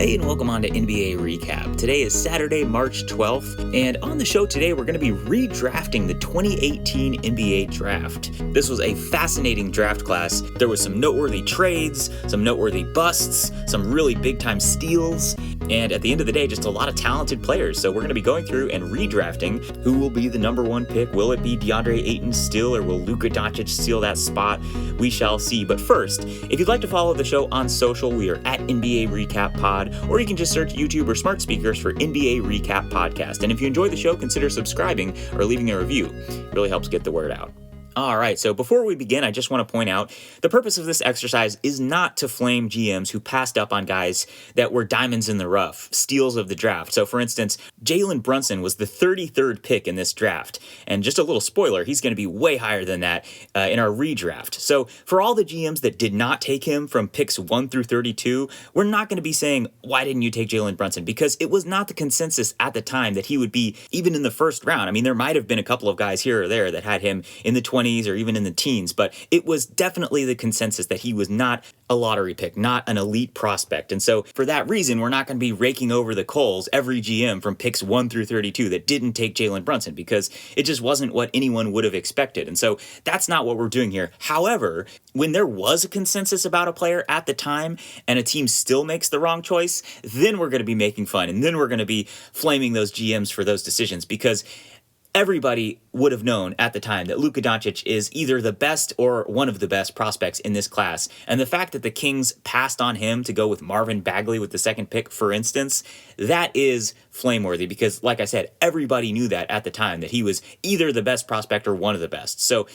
Hey and welcome on to NBA Recap. Today is Saturday, March 12th, and on the show today we're going to be redrafting the 2018 NBA Draft. This was a fascinating draft class. There was some noteworthy trades, some noteworthy busts, some really big-time steals, and at the end of the day, just a lot of talented players. So we're going to be going through and redrafting who will be the number one pick. Will it be Deandre AYTON still, or will Luka DONČIĆ steal that spot? We shall see. But first, if you'd like to follow the show on social, we are at NBA Recap Pod, or you can just search YouTube or smart speakers for NBA Recap Podcast. And if you enjoy the show, consider subscribing or leaving a review. It really helps get the word out. All right, so before we begin, I just want to point out the purpose of this exercise is not to flame GMs who passed up on guys that were diamonds in the rough, steals of the draft. So for instance, Jalen Brunson was the 33rd pick in this draft. And just a little spoiler, he's going to be way higher than that in our redraft. So for all the GMs that did not take him from picks 1 through 32, we're not going to be saying, why didn't you take Jalen Brunson? Because it was not the consensus at the time that he would be even in the first round. I mean, there might have been a couple of guys here or there that had him in the 20s or even in the teens, but it was definitely the consensus that he was not a lottery pick, not an elite prospect. And so for that reason, we're not going to be raking over the coals every GM from picks 1 through 32 that didn't take Jalen Brunson, because it just wasn't what anyone would have expected. And so that's not what we're doing here. However, when there was a consensus about a player at the time and a team still makes the wrong choice, then we're going to be making fun, and then we're going to be flaming those GMs for those decisions, because everybody would have known at the time that Luka DONČIĆ is either the best or one of the best prospects in this class. And the fact that the Kings passed on him to go with Marvin Bagley with the second pick, for instance, that is flame-worthy, because, like I said, everybody knew that at the time, that he was either the best prospect or one of the best. So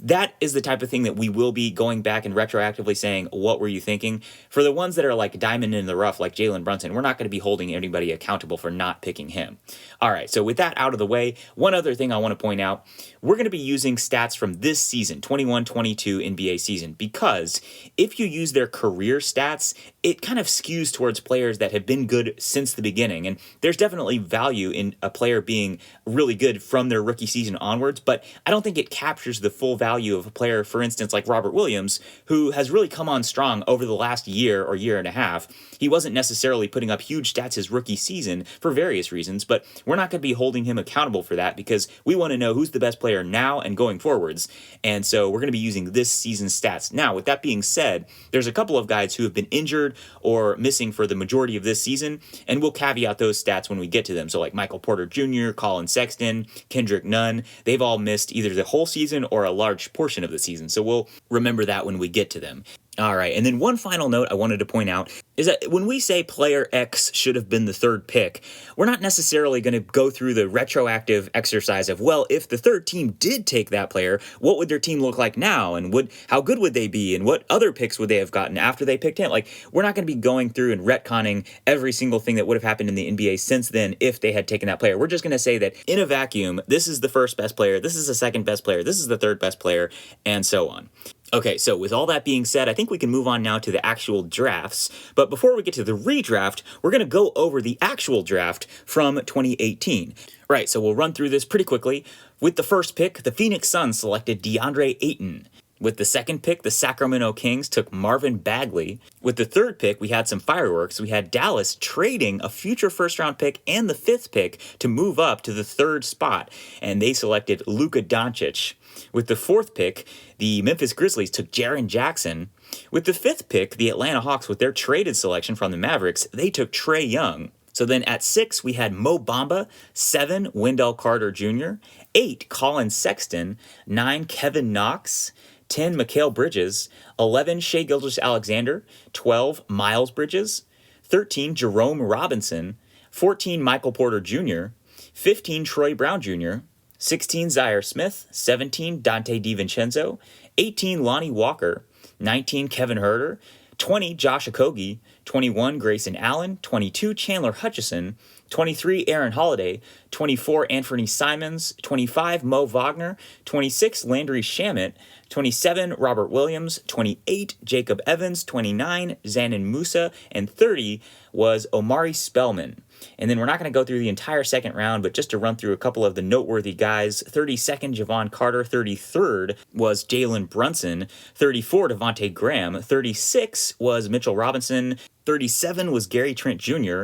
that is the type of thing that we will be going back and retroactively saying, what were you thinking? For the ones that are like diamond in the rough, like Jalen Brunson, we're not going to be holding anybody accountable for not picking him. All right, so with that out of the way, one other thing I want to point out, we're going to be using stats from this season, 21-22 NBA season, because if you use their career stats, it kind of skews towards players that have been good since the beginning. And there's definitely value in a player being really good from their rookie season onwards, but I don't think it captures the full value of a player, for instance, like Robert Williams, who has really come on strong over the last year or year and a half. He wasn't necessarily putting up huge stats his rookie season for various reasons, but we're not going to be holding him accountable for that, because we want to know who's the best player now and going forwards. And so we're going to be using this season's stats. Now, with that being said, there's a couple of guys who have been injured or missing for the majority of this season, and we'll caveat those stats when we get to them. So like Michael Porter Jr., Collin SEXTON, Kendrick Nunn, they've all missed either the whole season or a large portion of the season. So we'll remember that when we get to them. All right, and then one final note I wanted to point out is that when we say player X should have been the third pick, we're not necessarily going to go through the retroactive exercise of, well, if the third team did take that player, what would their team look like now, and how good would they be, and what other picks would they have gotten after they picked him? Like, we're not going to be going through and retconning every single thing that would have happened in the NBA since then if they had taken that player. We're just going to say that in a vacuum, this is the first best player, this is the second best player, this is the third best player, and so on. Okay, so with all that being said, I think we can move on now to the actual drafts. But before we get to the redraft, we're going to go over the actual draft from 2018. Right, so we'll run through this pretty quickly. With the first pick, the Phoenix Suns selected Deandre AYTON. With the second pick, the Sacramento Kings took Marvin Bagley. With the third pick, we had some fireworks. We had Dallas trading a future first-round pick and the fifth pick to move up to the third spot, and they selected Luka DONČIČ. With the fourth pick, the Memphis Grizzlies took Jaren Jackson. With the fifth pick, the Atlanta Hawks, with their traded selection from the Mavericks, they took Trae YOUNG. So then at 6, we had Mo Bamba, 7, Wendell Carter Jr., 8, Collin SEXTON, 9, Kevin Knox, 10, Mikal BRIDGES, 11, Shai GILGEOUS-ALEXANDER, 12, Miles Bridges, 13, Jerome Robinson, 14, Michael Porter Jr., 15, Troy Brown Jr., 16, Zaire Smith, 17, Donte DIVINCENZO, 18, Lonnie WALKER, 19, Kevin HUERTER, 20, Josh Okogie, 21, Grayson ALLEN, 22, Chandler Hutchison, 23, Aaron Holiday, 24, Anfernee SIMONS, 25, Mo Wagner, 26, Landry SHAMET, 27, Robert Williams, 28, Jacob Evans, 29, Zanin Musa, and 30 was Omari Spellman. And then we're not going to go through the entire second round, but just to run through a couple of the noteworthy guys, 32nd, Javon Carter, 33rd was Jalen Brunson, 34, Devonte GRAHAM, 36 was Mitchell Robinson, 37 was Gary Trent Jr.,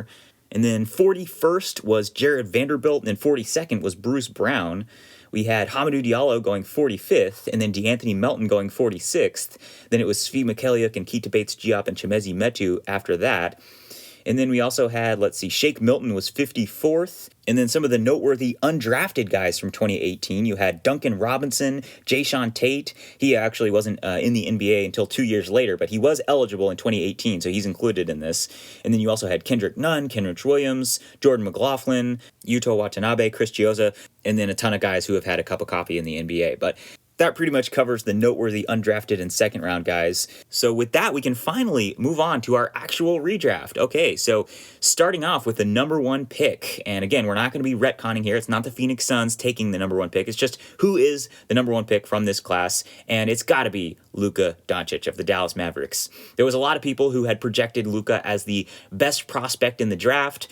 and then 41st was Jared Vanderbilt, and then 42nd was Bruce Brown. We had Hamidou Diallo going 45th, and then DeAnthony Melton going 46th. Then it was Svi Mykhailiuk and Keita Bates-Diop and Chimezie Metu after that. And then we also had, Shake Milton was 54th. And then some of the noteworthy undrafted guys from 2018, you had Duncan Robinson, Jae Sean Tate. He actually wasn't in the NBA until 2 years later, but he was eligible in 2018, so he's included in this. And then you also had Kendrick Nunn, Kenrich WILLIAMS, Jordan McLaughlin, Yuto Watanabe, Chris Chiozza, and then a ton of guys who have had a cup of coffee in the NBA. But that pretty much covers the noteworthy undrafted and second round guys. So with that, we can finally move on to our actual redraft. Okay, so starting off with the number 1 pick. And again, we're not going to be retconning here. It's not the Phoenix Suns taking the number 1 pick. It's just who is the number 1 pick from this class. And it's got to be Luka DONČIĆ of the Dallas Mavericks. There was a lot of people who had projected Luka as the best prospect in the draft.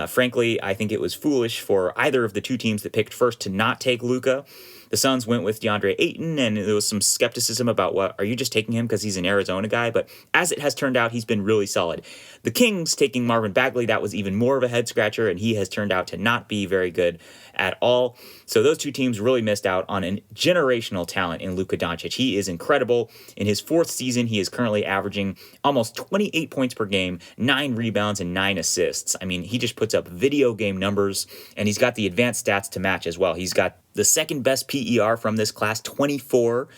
Frankly, I think it was foolish for either of the two teams that picked first to not take Luka. The Suns went with Deandre AYTON, and there was some skepticism about, are you just taking him because he's an Arizona guy? But as it has turned out, he's been really solid. The Kings taking Marvin Bagley, that was even more of a head-scratcher, and he has turned out to not be very good at all. So those two teams really missed out on a generational talent in Luka DONČIČ. He is incredible. In his 4th season, he is currently averaging almost 28 points per game, 9 rebounds, and 9 assists. I mean, he just puts up video game numbers, and he's got the advanced stats to match as well. He's got the second best PER from this class, 24.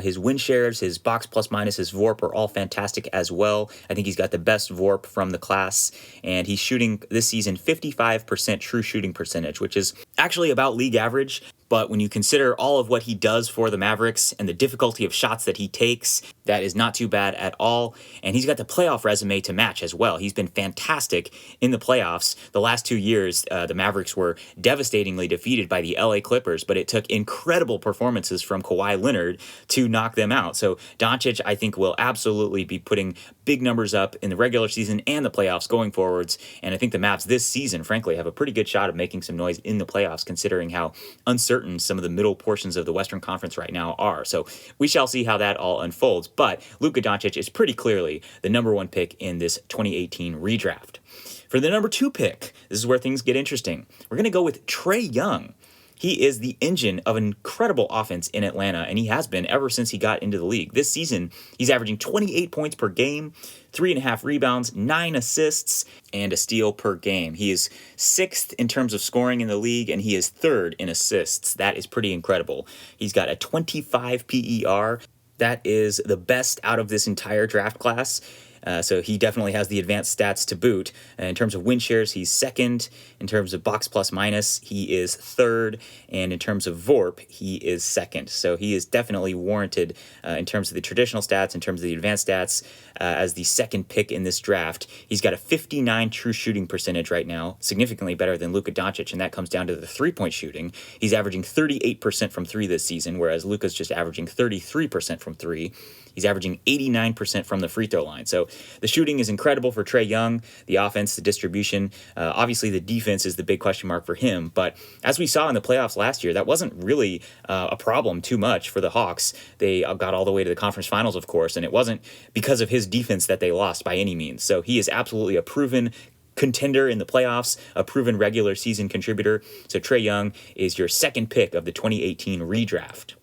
His win shares, his box plus minus, his VORP are all fantastic as well. I think he's got the best VORP from the class, and he's shooting this season 55% true shooting percentage, which is actually about league average. But when you consider all of what he does for the Mavericks and the difficulty of shots that he takes, that is not too bad at all. And he's got the playoff resume to match as well. He's been fantastic in the playoffs. The last 2 years, the Mavericks were devastatingly defeated by the LA Clippers, but it took incredible performances from Kawhi Leonard to knock them out. So DONČIČ, I think, will absolutely be putting big numbers up in the regular season and the playoffs going forwards. And I think the Mavs this season, frankly, have a pretty good shot of making some noise in the playoffs, considering how uncertain some of the middle portions of the Western Conference right now are. So we shall see how that all unfolds. But Luka DONČIČ is pretty clearly the number 1 pick in this 2018 redraft. For the number 2 pick, this is where things get interesting. We're going to go with Trae Young. He is the engine of an incredible offense in Atlanta, and he has been ever since he got into the league. This season, he's averaging 28 points per game, 3.5 rebounds, 9 assists, and a steal per game. He is 6th in terms of scoring in the league, and he is 3rd in assists. That is pretty incredible. He's got a 25 PER. That is the best out of this entire draft class. So he definitely has the advanced stats to boot. In terms of win shares, he's 2nd. In terms of box plus minus, he is 3rd. And in terms of VORP, he is 2nd. So he is definitely warranted in terms of the traditional stats, in terms of the advanced stats, as the 2nd pick in this draft. He's got a 59 true shooting percentage right now, significantly better than Luka DONČIČ, and that comes down to the three-point shooting. He's averaging 38% from 3 this season, whereas Luka's just averaging 33% from 3. He's averaging 89% from the free throw line. So the shooting is incredible for Trae Young, the offense, the distribution. Obviously, the defense is the big question mark for him. But as we saw in the playoffs last year, that wasn't really a problem too much for the Hawks. They got all the way to the conference finals, of course, and it wasn't because of his defense that they lost by any means. So he is absolutely a proven contender in the playoffs, a proven regular season contributor. So Trae Young is your 2nd pick of the 2018 redraft.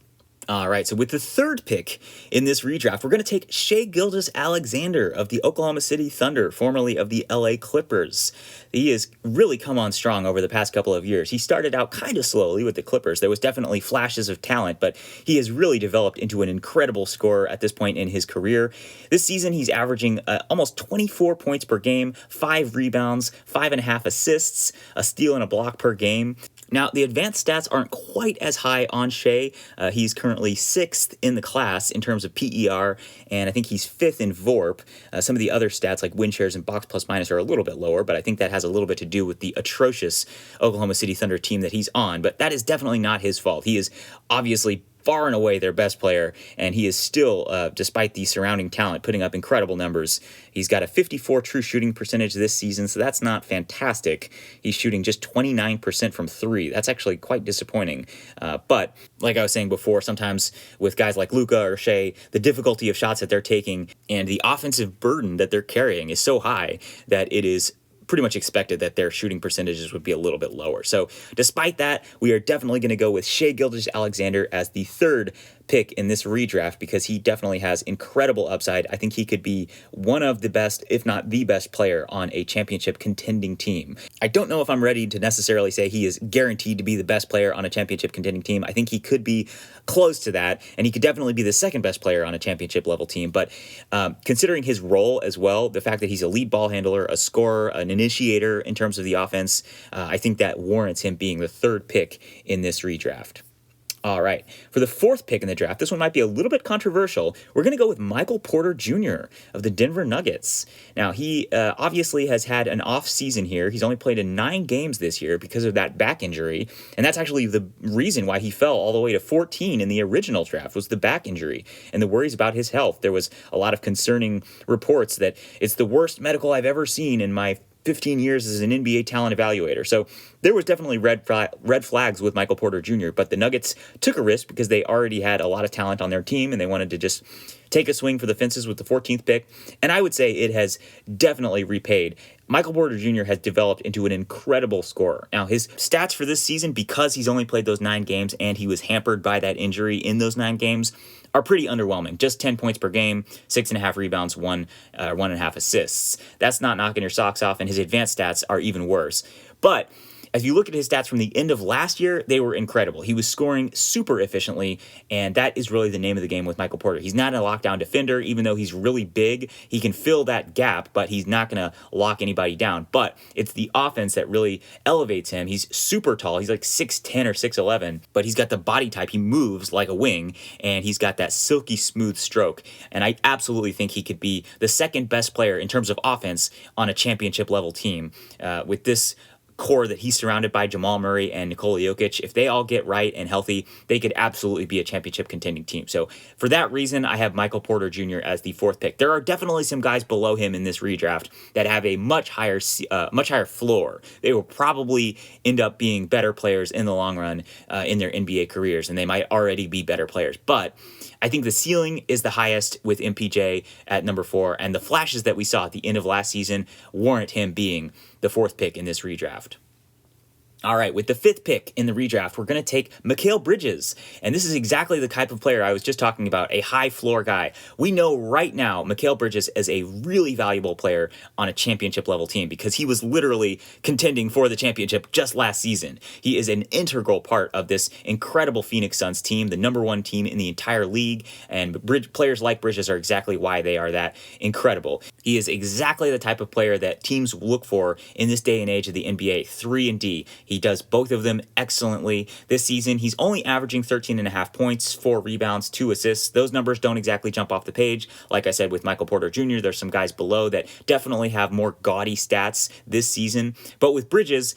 All right, so with the 3rd pick in this redraft, we're going to take Shai GILGEOUS-ALEXANDER of the Oklahoma City Thunder, formerly of the LA Clippers. He has really come on strong over the past couple of years. He started out kind of slowly with the Clippers. There was definitely flashes of talent, but he has really developed into an incredible scorer at this point in his career. This season, he's averaging almost 24 points per game, 5 rebounds, 5.5 assists, a steal and a block per game. Now, the advanced stats aren't quite as high on Shai. He's currently 6th in the class in terms of PER, and I think he's 5th in VORP. Some of the other stats like win shares and box plus minus are a little bit lower, but I think that has a little bit to do with the atrocious Oklahoma City Thunder team that he's on. But that is definitely not his fault. He is obviously far and away their best player, and he is still, despite the surrounding talent, putting up incredible numbers. He's got a 54 true shooting percentage this season, so that's not fantastic. He's shooting just 29% from three. That's actually quite disappointing. But like I was saying before, sometimes with guys like Luka or Shai, the difficulty of shots that they're taking and the offensive burden that they're carrying is so high that it is pretty much expected that their shooting percentages would be a little bit lower. So despite that, we are definitely going to go with Shai GILGEOUS-ALEXANDER as the third pick in this redraft because he definitely has incredible upside. I think he could be one of the best, if not the best player on a championship contending team. I don't know if I'm ready to necessarily say he is guaranteed to be the best player on a championship contending team. I think he could be close to that, and he could definitely be the second best player on a championship level team. But considering his role as well, the fact that he's a lead ball handler, a scorer, an initiator in terms of the offense, I think that warrants him being the third pick in this redraft. All right, for the fourth pick in the draft, this one might be a little bit controversial. We're going to go with Michael Porter Jr. of the Denver Nuggets. Now, he obviously has had an off season here. He's only played in 9 games this year because of that back injury, and that's actually the reason why he fell all the way to 14 in the original draft was the back injury and the worries about his health. There was a lot of concerning reports that it's the worst medical I've ever seen in my 15 years as an NBA talent evaluator. So there was definitely red flags with Michael Porter Jr., but the Nuggets took a risk because they already had a lot of talent on their team and they wanted to just take a swing for the fences with the 14th pick. And I would say it has definitely repaid. Michael Porter Jr. has developed into an incredible scorer. Now, his stats for this season, because he's only played those 9 games and he was hampered by that injury in those 9 games, are pretty underwhelming. Just 10 points per game, 6.5 rebounds, 1.5 assists. That's not knocking your socks off, and his advanced stats are even worse. But as you look at his stats from the end of last year, they were incredible. He was scoring super efficiently, and that is really the name of the game with Michael Porter. He's not a lockdown defender, even though he's really big. He can fill that gap, but he's not going to lock anybody down. But it's the offense that really elevates him. He's super tall. He's like 6'10 or 6'11, but he's got the body type. He moves like a wing, and he's got that silky smooth stroke. And I absolutely think he could be the second best player in terms of offense on a championship level team with this core that he's surrounded by, Jamal Murray and Nikola Jokic. If they all get right and healthy, they could absolutely be a championship contending team. So for that reason, I have Michael Porter Jr. as the fourth pick. There are definitely some guys below him in this redraft that have a much higher floor. They will probably end up being better players in the long run in their NBA careers, and they might already be better players. But I think the ceiling is the highest with MPJ at number 4, and the flashes that we saw at the end of last season warrant him being the fourth pick in this redraft. All right, with the fifth pick in the redraft, we're going to take Mikal BRIDGES. And this is exactly the type of player I was just talking about, a high floor guy. We know right now Mikal BRIDGES is a really valuable player on a championship level team because he was literally contending for the championship just last season. He is an integral part of this incredible Phoenix Suns team, the number 1 team in the entire league. And players like BRIDGES are exactly why they are that incredible. He is exactly the type of player that teams look for in this day and age of the NBA, 3 and D. He does both of them excellently. This season, he's only averaging 13.5 points, 4 rebounds, 2 assists. Those numbers don't exactly jump off the page. Like I said, with Michael Porter Jr., there's some guys below that definitely have more gaudy stats this season. But with BRIDGES,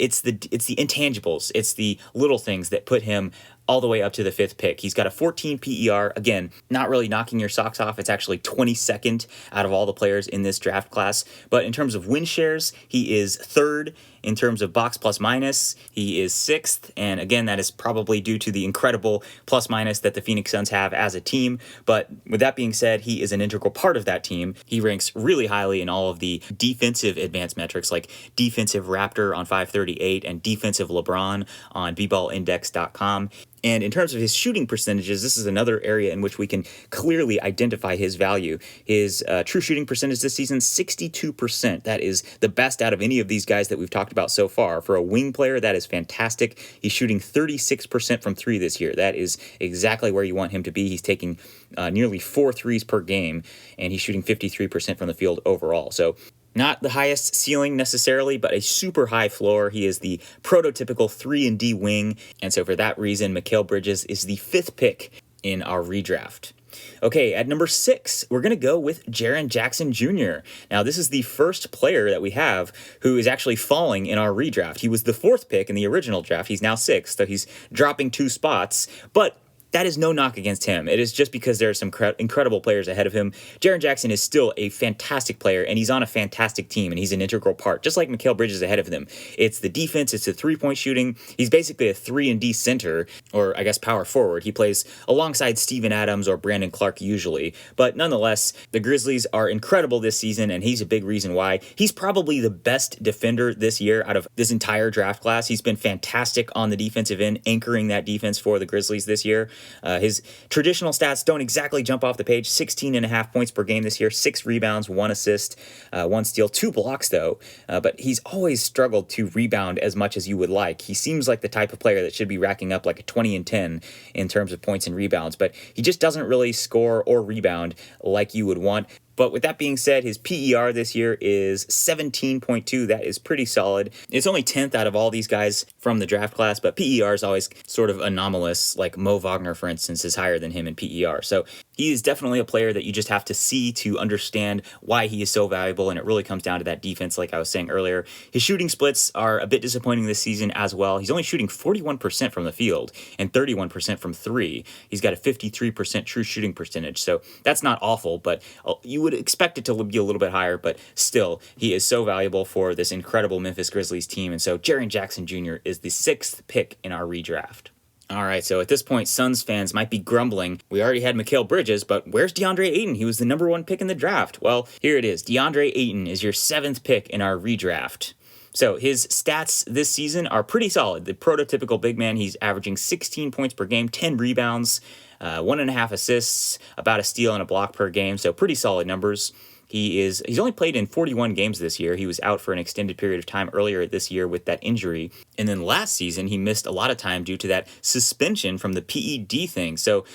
it's the intangibles. It's the little things that put him all the way up to the 5th pick. He's got a 14 PER. Again, not really knocking your socks off. It's actually 22nd out of all the players in this draft class. But in terms of win shares, he is 3rd. In terms of box plus minus, he is 6th. And again, that is probably due to the incredible plus minus that the Phoenix Suns have as a team. But with that being said, he is an integral part of that team. He ranks really highly in all of the defensive advanced metrics like defensive Raptor on 538 and defensive LeBron on bballindex.com. And in terms of his shooting percentages, this is another area in which we can clearly identify his value. His true shooting percentage this season, 62%. That is the best out of any of these guys that we've talked about so far. For a wing player, that is fantastic. He's shooting 36% from 3 this year. That is exactly where you want him to be. He's taking nearly 4 threes per game, and he's shooting 53% from the field overall. So not the highest ceiling necessarily, but a super high floor. He is the prototypical 3-and-D wing. And so for that reason, Mikal BRIDGES is the 5th pick in our redraft. Okay, at number 6, we're going to go with Jaren Jackson Jr. Now, this is the first player that we have who is actually falling in our redraft. He was the 4th pick in the original draft. He's now 6th, so he's dropping 2 spots. But that is no knock against him. It is just because there are some incredible players ahead of him. Jaren Jackson is still a fantastic player, and he's on a fantastic team, and he's an integral part, just like Mikal Bridges ahead of them. It's the defense, it's the three-point shooting. He's basically a 3-and-D center, or I guess power forward. He plays alongside Steven Adams or Brandon Clark usually. But nonetheless, the Grizzlies are incredible this season, and he's a big reason why. He's probably the best defender this year out of this entire draft class. He's been fantastic on the defensive end, anchoring that defense for the Grizzlies this year. His traditional stats don't exactly jump off the page. 16.5 points per game this year, 6 rebounds, 1 assist, 1 steal, 2 blocks though. But he's always struggled to rebound as much as you would like. He seems like the type of player that should be racking up like a 20 and 10 in terms of points and rebounds, but he just doesn't really score or rebound like you would want. But with that being said, his PER this year is 17.2. That is pretty solid. It's only 10th out of all these guys from the draft class, but PER is always sort of anomalous. Like Mo Wagner, for instance, is higher than him in PER. So he is definitely a player that you just have to see to understand why he is so valuable, and it really comes down to that defense, like I was saying earlier. His shooting splits are a bit disappointing this season as well. He's only shooting 41% from the field and 31% from 3. He's got a 53% true shooting percentage, so that's not awful, but you would expect it to be a little bit higher, but still, he is so valuable for this incredible Memphis Grizzlies team, and so Jaren Jackson Jr. is the 6th pick in our redraft. All right, so at this point, Suns fans might be grumbling. We already had Mikal Bridges, but where's Deandre Ayton? He was the number 1 pick in the draft. Well, here it is. Deandre Ayton is your 7th pick in our redraft. So his stats this season are pretty solid. The prototypical big man, he's averaging 16 points per game, 10 rebounds, 1.5 assists, about a steal and a block per game, so pretty solid numbers. He's only played in 41 games this year. He was out for an extended period of time earlier this year with that injury. And then last season, he missed a lot of time due to that suspension from the PED thing. So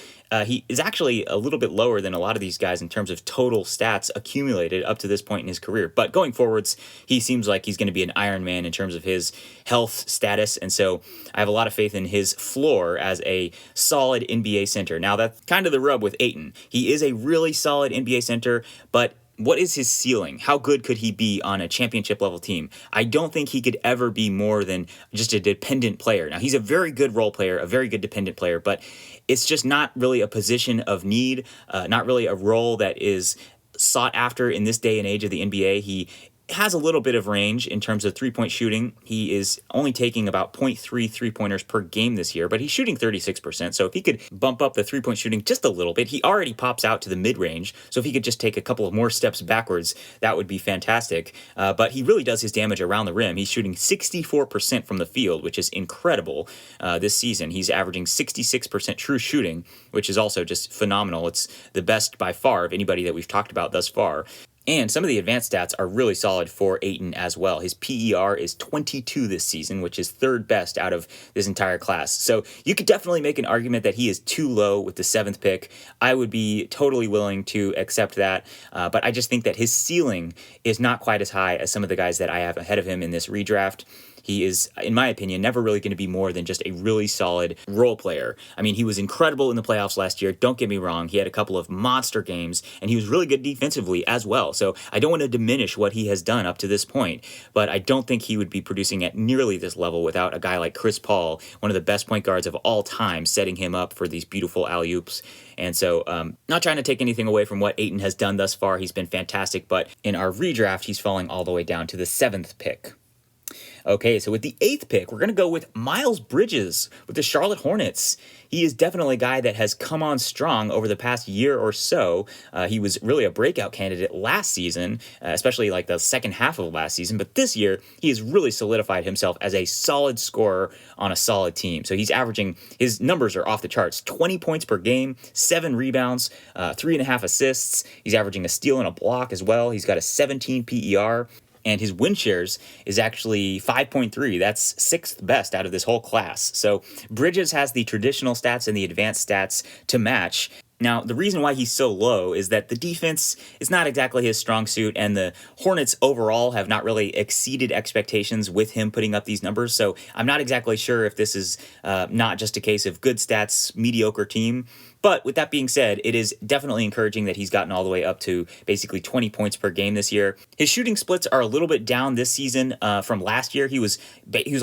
he is actually a little bit lower than a lot of these guys in terms of total stats accumulated up to this point in his career. But going forwards, he seems like he's going to be an Iron Man in terms of his health status. And so I have a lot of faith in his floor as a solid NBA center. Now, that's kind of the rub with Ayton. He is a really solid NBA center, but what is his ceiling? How good could he be on a championship level team? I don't think he could ever be more than just a dependent player. Now, he's a very good role player, a very good dependent player, but it's just not really a position of need, not really a role that is sought after in this day and age of the NBA. He has a little bit of range in terms of three-point shooting. He is only taking about 0.3 three-pointers per game this year, but he's shooting 36%. So if he could bump up the three-point shooting just a little bit, he already pops out to the mid-range. So if he could just take a couple of more steps backwards, that would be fantastic. But he really does his damage around the rim. He's shooting 64% from the field, which is incredible this season. He's averaging 66% true shooting, which is also just phenomenal. It's the best by far of anybody that we've talked about thus far. And some of the advanced stats are really solid for Ayton as well. His PER is 22 this season, which is 3rd best out of this entire class. So you could definitely make an argument that he is too low with the 7th pick. I would be totally willing to accept that, but I just think that his ceiling is not quite as high as some of the guys that I have ahead of him in this redraft. He is, in my opinion, never really going to be more than just a really solid role player. I mean, he was incredible in the playoffs last year. Don't get me wrong. He had a couple of monster games, and he was really good defensively as well. So I don't want to diminish what he has done up to this point, but I don't think he would be producing at nearly this level without a guy like Chris Paul, one of the best point guards of all time, setting him up for these beautiful alley-oops. And so not trying to take anything away from what Ayton has done thus far. He's been fantastic, but in our redraft, he's falling all the way down to the 7th pick. Okay, so with the 8th pick, we're going to go with Miles Bridges with the Charlotte Hornets. He is definitely a guy that has come on strong over the past year or so. He was really a breakout candidate last season, especially like the second half of last season. But this year, he has really solidified himself as a solid scorer on a solid team. So he's averaging, his numbers are off the charts, 20 points per game, 7 rebounds, 3.5 assists. He's averaging a steal and a block as well. He's got a 17 PER. And his win shares is actually 5.3. That's 6th best out of this whole class. So Bridges has the traditional stats and the advanced stats to match. Now, the reason why he's so low is that the defense is not exactly his strong suit, and the Hornets overall have not really exceeded expectations with him putting up these numbers. So I'm not exactly sure if this is not just a case of good stats, mediocre team. But with that being said, it is definitely encouraging that he's gotten all the way up to basically 20 points per game this year. His shooting splits are a little bit down this season from last year. He was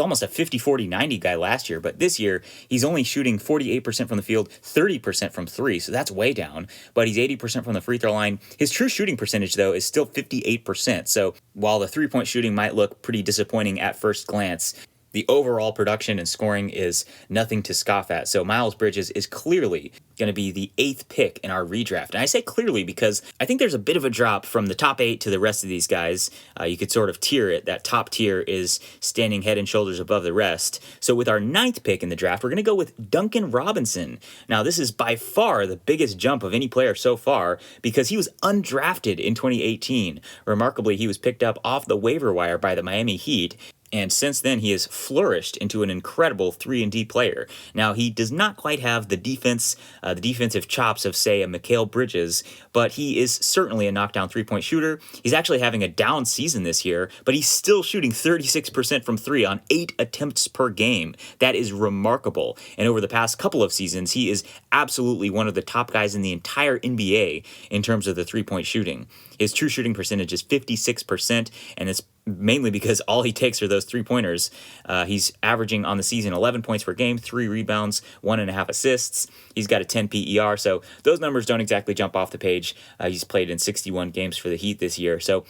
almost a 50-40-90 guy last year, but this year he's only shooting 48% from the field, 30% from three, so that's way down. But he's 80% from the free throw line. His true shooting percentage, though, is still 58%. So while the three-point shooting might look pretty disappointing at first glance, the overall production and scoring is nothing to scoff at. So Miles Bridges is clearly going to be the 8th pick in our redraft. And I say clearly because I think there's a bit of a drop from the top 8 to the rest of these guys. You could sort of tier it. That top tier is standing head and shoulders above the rest. So with our 9th pick in the draft, we're going to go with Duncan Robinson. Now, this is by far the biggest jump of any player so far because he was undrafted in 2018. Remarkably, he was picked up off the waiver wire by the Miami Heat. And since then, he has flourished into an incredible 3-and-D player. Now, he does not quite have the defensive chops of, say, a Mikal Bridges, but he is certainly a knockdown three-point shooter. He's actually having a down season this year, but he's still shooting 36% from three on 8 attempts per game. That is remarkable. And over the past couple of seasons, he is absolutely one of the top guys in the entire NBA in terms of the three-point shooting. His true shooting percentage is 56%, and it's mainly because all he takes are those three-pointers. He's averaging on the season 11 points per game, 3 rebounds, 1.5 assists. He's got a 10 PER, so those numbers don't exactly jump off the page. He's played in 61 games for the Heat this year, so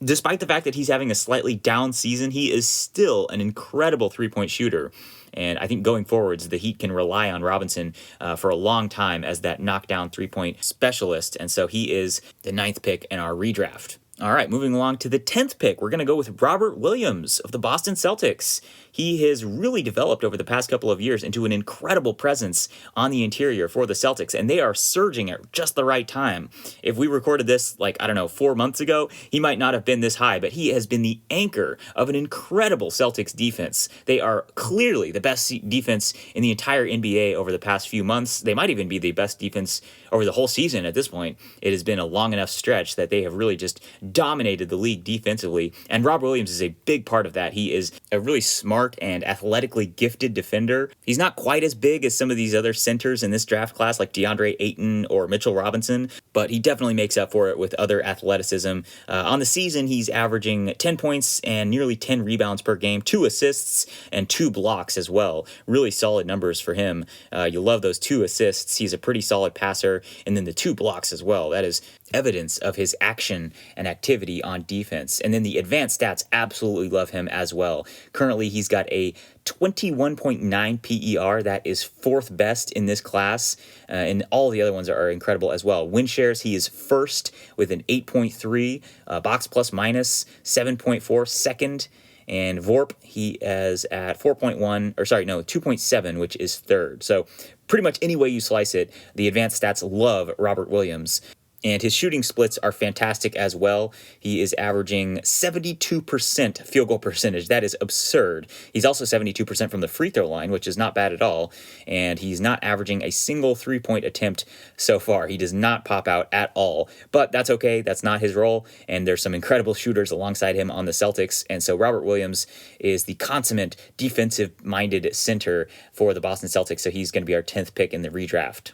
despite the fact that he's having a slightly down season, he is still an incredible three-point shooter. And I think going forwards, the Heat can rely on Robinson for a long time as that knockdown three-point specialist. And so he is the 9th pick in our redraft. All right, moving along to the 10th pick, we're going to go with Robert Williams of the Boston Celtics. He has really developed over the past couple of years into an incredible presence on the interior for the Celtics, and they are surging at just the right time. If we recorded this, 4 months ago, he might not have been this high, but he has been the anchor of an incredible Celtics defense. They are clearly the best defense in the entire NBA over the past few months. They might even be the best defense over the whole season at this point. It has been a long enough stretch that they have really just dominated the league defensively, and Rob Williams is a big part of that. He is a really smart and athletically gifted defender. He's not quite as big as some of these other centers in this draft class like Deandre AYTON or Mitchell Robinson, but he definitely makes up for it with other athleticism. On the season, he's averaging 10 points and nearly 10 rebounds per game, 2 assists and 2 blocks as well. Really solid numbers for him. You love those 2 assists. He's a pretty solid passer, and then the 2 blocks as well. That is evidence of his action and activity on defense. And then the advanced stats absolutely love him as well. Currently, he's got a 21.9 PER. That is 4th best in this class, and all the other ones are incredible as well. Win shares, he is first with an 8.3, box plus minus 7.4, second. And VORP, he is at 2.7, which is 3rd. So pretty much any way you slice it, the advanced stats love Robert Williams. And his shooting splits are fantastic as well. He is averaging 72% field goal percentage. That is absurd. He's also 72% from the free throw line, which is not bad at all. And he's not averaging a single three-point attempt so far. He does not pop out at all. But that's okay. That's not his role. And there's some incredible shooters alongside him on the Celtics. And so Robert Williams is the consummate defensive-minded center for the Boston Celtics. So he's going to be our 10th pick in the redraft.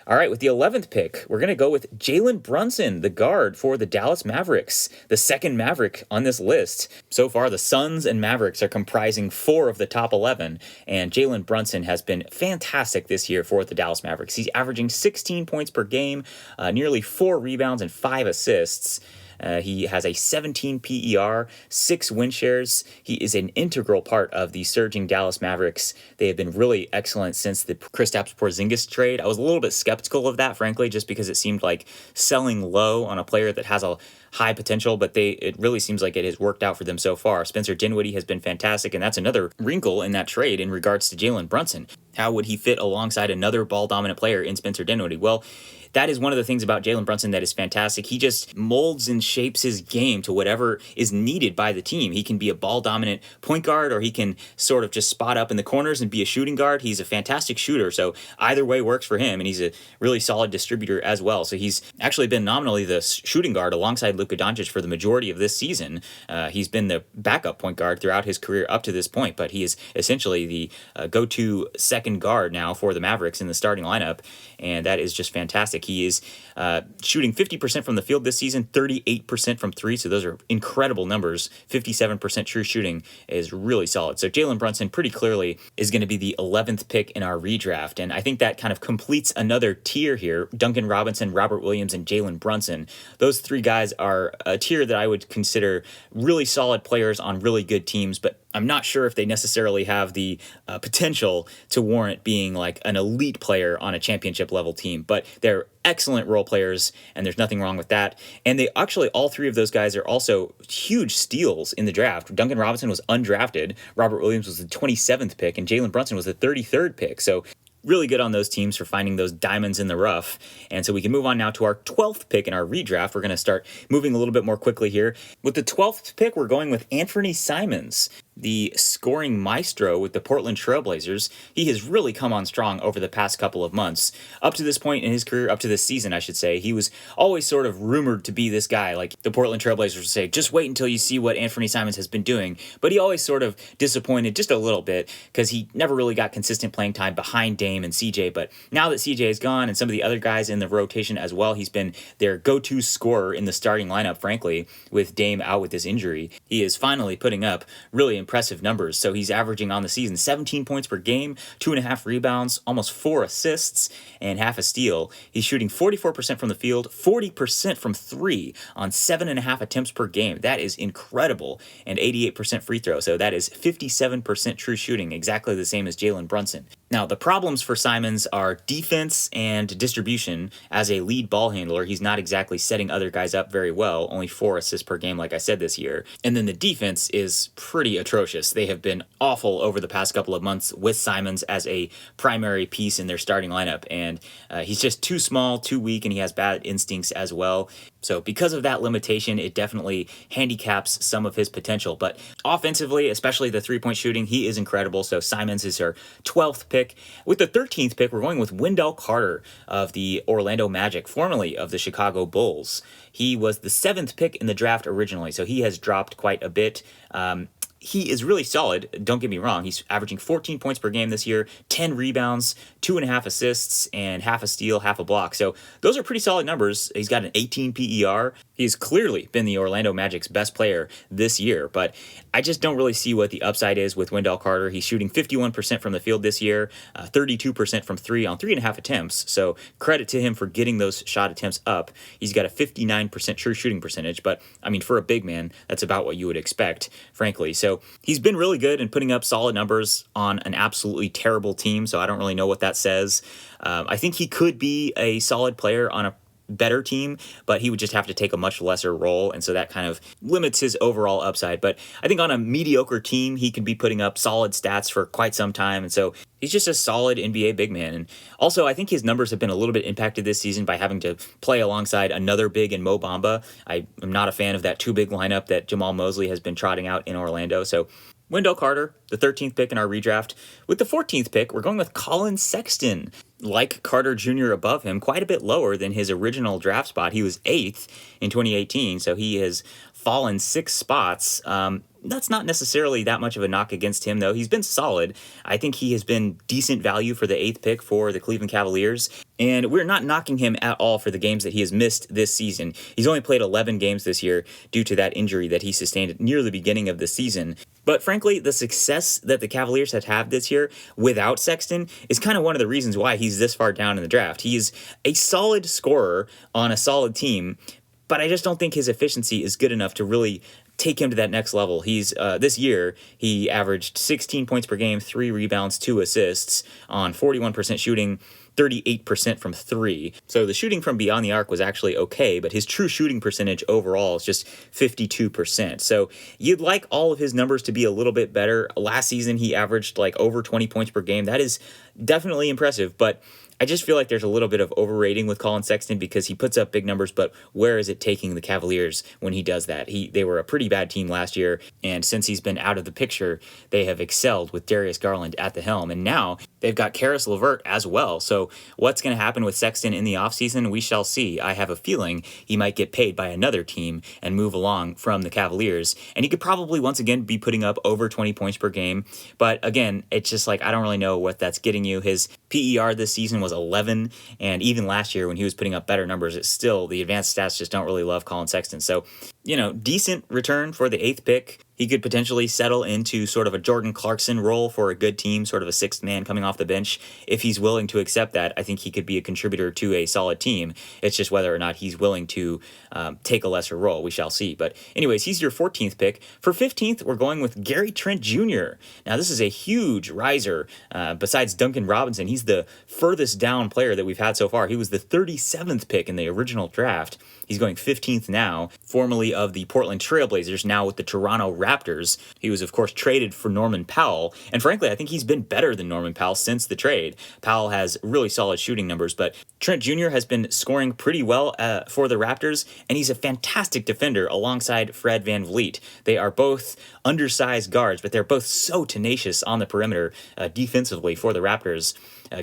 All right, with the 11th pick, we're going to go with Jalen Brunson, the guard for the Dallas Mavericks, the second Maverick on this list. So far, the Suns and Mavericks are comprising 4 of the top 11, and Jalen Brunson has been fantastic this year for the Dallas Mavericks. He's averaging 16 points per game, nearly 4 rebounds and 5 assists. He has a 17 PER, 6 win shares. He is an integral part of the surging Dallas Mavericks. They have been really excellent since the Kristaps Porzingis trade. I was a little bit skeptical of that, frankly, just because it seemed like selling low on a player that has a high potential, but it really seems like it has worked out for them so far. Spencer Dinwiddie has been fantastic, and that's another wrinkle in that trade in regards to Jalen Brunson. How would he fit alongside another ball-dominant player in Spencer Dinwiddie? Well, that is one of the things about Jalen Brunson that is fantastic. He just molds and shapes his game to whatever is needed by the team. He can be a ball-dominant point guard, or he can sort of just spot up in the corners and be a shooting guard. He's a fantastic shooter, so either way works for him, and he's a really solid distributor as well. So he's actually been nominally the shooting guard alongside Luka DONČIĆ for the majority of this season. He's been the backup point guard throughout his career up to this point, but he is essentially the go-to second guard now for the Mavericks in the starting lineup, and that is just fantastic. He is shooting 50% from the field this season, 38% from three, so those are incredible numbers. 57% true shooting is really solid. So Jalen Brunson pretty clearly is going to be the 11th pick in our redraft, and I think that kind of completes another tier here. Duncan Robinson, Robert Williams, and Jalen Brunson. Those three guys are a tier that I would consider really solid players on really good teams, but I'm not sure if they necessarily have the potential to warrant being like an elite player on a championship level team, but they're excellent role players, and there's nothing wrong with that. And they actually, all three of those guys are also huge steals in the draft. Duncan Robinson was undrafted, Robert Williams was the 27th pick, and Jalen Brunson was the 33rd pick. So really good on those teams for finding those diamonds in the rough. And so we can move on now to our 12th pick in our redraft. We're going to start moving a little bit more quickly here. With the 12th pick, we're going with Anfernee Simons, the scoring maestro with the Portland Trail Blazers. He has really come on strong over the past couple of months. Up to this point in his career, up to this season, I should say, he was always sort of rumored to be this guy. Like the Portland Trail Blazers would say, just wait until you see what Anfernee Simons has been doing. But he always sort of disappointed just a little bit because he never really got consistent playing time behind Dame and CJ. But now that CJ is gone and some of the other guys in the rotation as well, he's been their go-to scorer in the starting lineup, frankly, with Dame out with this injury. He is finally putting up really impressive numbers. So he's averaging on the season 17 points per game, 2.5 rebounds, almost 4 assists, and half a steal. He's shooting 44% from the field, 40% from three on 7.5 attempts per game. That is incredible. And 88% free throw. So that is 57% true shooting, exactly the same as Jalen Brunson. Now, the problems for Simons are defense and distribution. As a lead ball handler, he's not exactly setting other guys up very well, only 4 assists per game, like I said, this year. And then the defense is pretty atrocious. They have been awful over the past couple of months with Simons as a primary piece in their starting lineup. And he's just too small, too weak, and he has bad instincts as well. So because of that limitation, it definitely handicaps some of his potential. But offensively, especially the three-point shooting, he is incredible. So Simons is our 12th pick. With the 13th pick, we're going with Wendell Carter of the Orlando Magic, formerly of the Chicago Bulls. He was the 7th pick in the draft originally, so he has dropped quite a bit. He is really solid, don't get me wrong. He's averaging 14 points per game this year, 10 rebounds, 2.5 assists, and half a steal, half a block. So those are pretty solid numbers. He's got an 18 PER. He's clearly been the Orlando Magic's best player this year, but I just don't really see what the upside is with Wendell Carter. He's shooting 51% from the field this year, 32% from three on 3.5 attempts. So credit to him for getting those shot attempts up. He's got a 59% true shooting percentage, but I mean, for a big man, that's about what you would expect, frankly. So he's been really good in putting up solid numbers on an absolutely terrible team, so I don't really know what that says. I think he could be a solid player on a better team, but he would just have to take a much lesser role, and so that kind of limits his overall upside. But I think on a mediocre team, he could be putting up solid stats for quite some time, and so he's just a solid NBA big man. And also, I think his numbers have been a little bit impacted this season by having to play alongside another big in Mo Bamba. I am not a fan of that two-big lineup that Jamal Mosley has been trotting out in Orlando, so Wendell Carter, the 13th pick in our redraft. With the 14th pick, we're going with Collin Sexton. Like Carter Jr. above him, quite a bit lower than his original draft spot. He was 8th in 2018, so he has fallen 6 spots. That's not necessarily that much of a knock against him, though. He's been solid. I think he has been decent value for the 8th pick for the Cleveland Cavaliers, and we're not knocking him at all for the games that he has missed this season. He's only played 11 games this year due to that injury that he sustained near the beginning of the season. But frankly, the success that the Cavaliers have had this year without Sexton is kind of one of the reasons why he's this far down in the draft. He is a solid scorer on a solid team, but I just don't think his efficiency is good enough to really take him to that next level. He's this year, he averaged 16 points per game, 3 rebounds, 2 assists on 41% shooting, 38% from three. So the shooting from beyond the arc was actually okay, but his true shooting percentage overall is just 52%. So you'd like all of his numbers to be a little bit better. Last season, he averaged like over 20 points per game. That is definitely impressive, but I just feel like there's a little bit of overrating with Collin Sexton because he puts up big numbers, but where is it taking the Cavaliers when he does that? They were a pretty bad team last year, and since he's been out of the picture, they have excelled with Darius Garland at the helm, and now They've got Karis LeVert as well. So what's going to happen with Sexton in the offseason? We shall see. I have a feeling he might get paid by another team and move along from the Cavaliers. And he could probably once again be putting up over 20 points per game. But again, it's just like I don't really know what that's getting you. His PER this season was 11. And even last year when he was putting up better numbers, it's still the advanced stats just don't really love Collin Sexton. So, decent return for the 8th pick. He could potentially settle into sort of a Jordan Clarkson role for a good team, sort of a sixth man coming off the bench. If he's willing to accept that, I think he could be a contributor to a solid team. It's just whether or not he's willing to take a lesser role. We shall see. But anyways, he's your 14th pick. For 15th, we're going with Gary Trent Jr. Now, this is a huge riser. Besides Duncan Robinson, he's the furthest down player that we've had so far. He was the 37th pick in the original draft. He's going 15th now, formerly of the Portland Trailblazers, now with the Toronto Raptors. He was, of course, traded for Norman Powell, and frankly, I think he's been better than Norman Powell since the trade. Powell has really solid shooting numbers, but Trent Jr. has been scoring pretty well for the Raptors, and he's a fantastic defender alongside Fred VanVleet. They are both undersized guards, but they're both so tenacious on the perimeter defensively for the Raptors.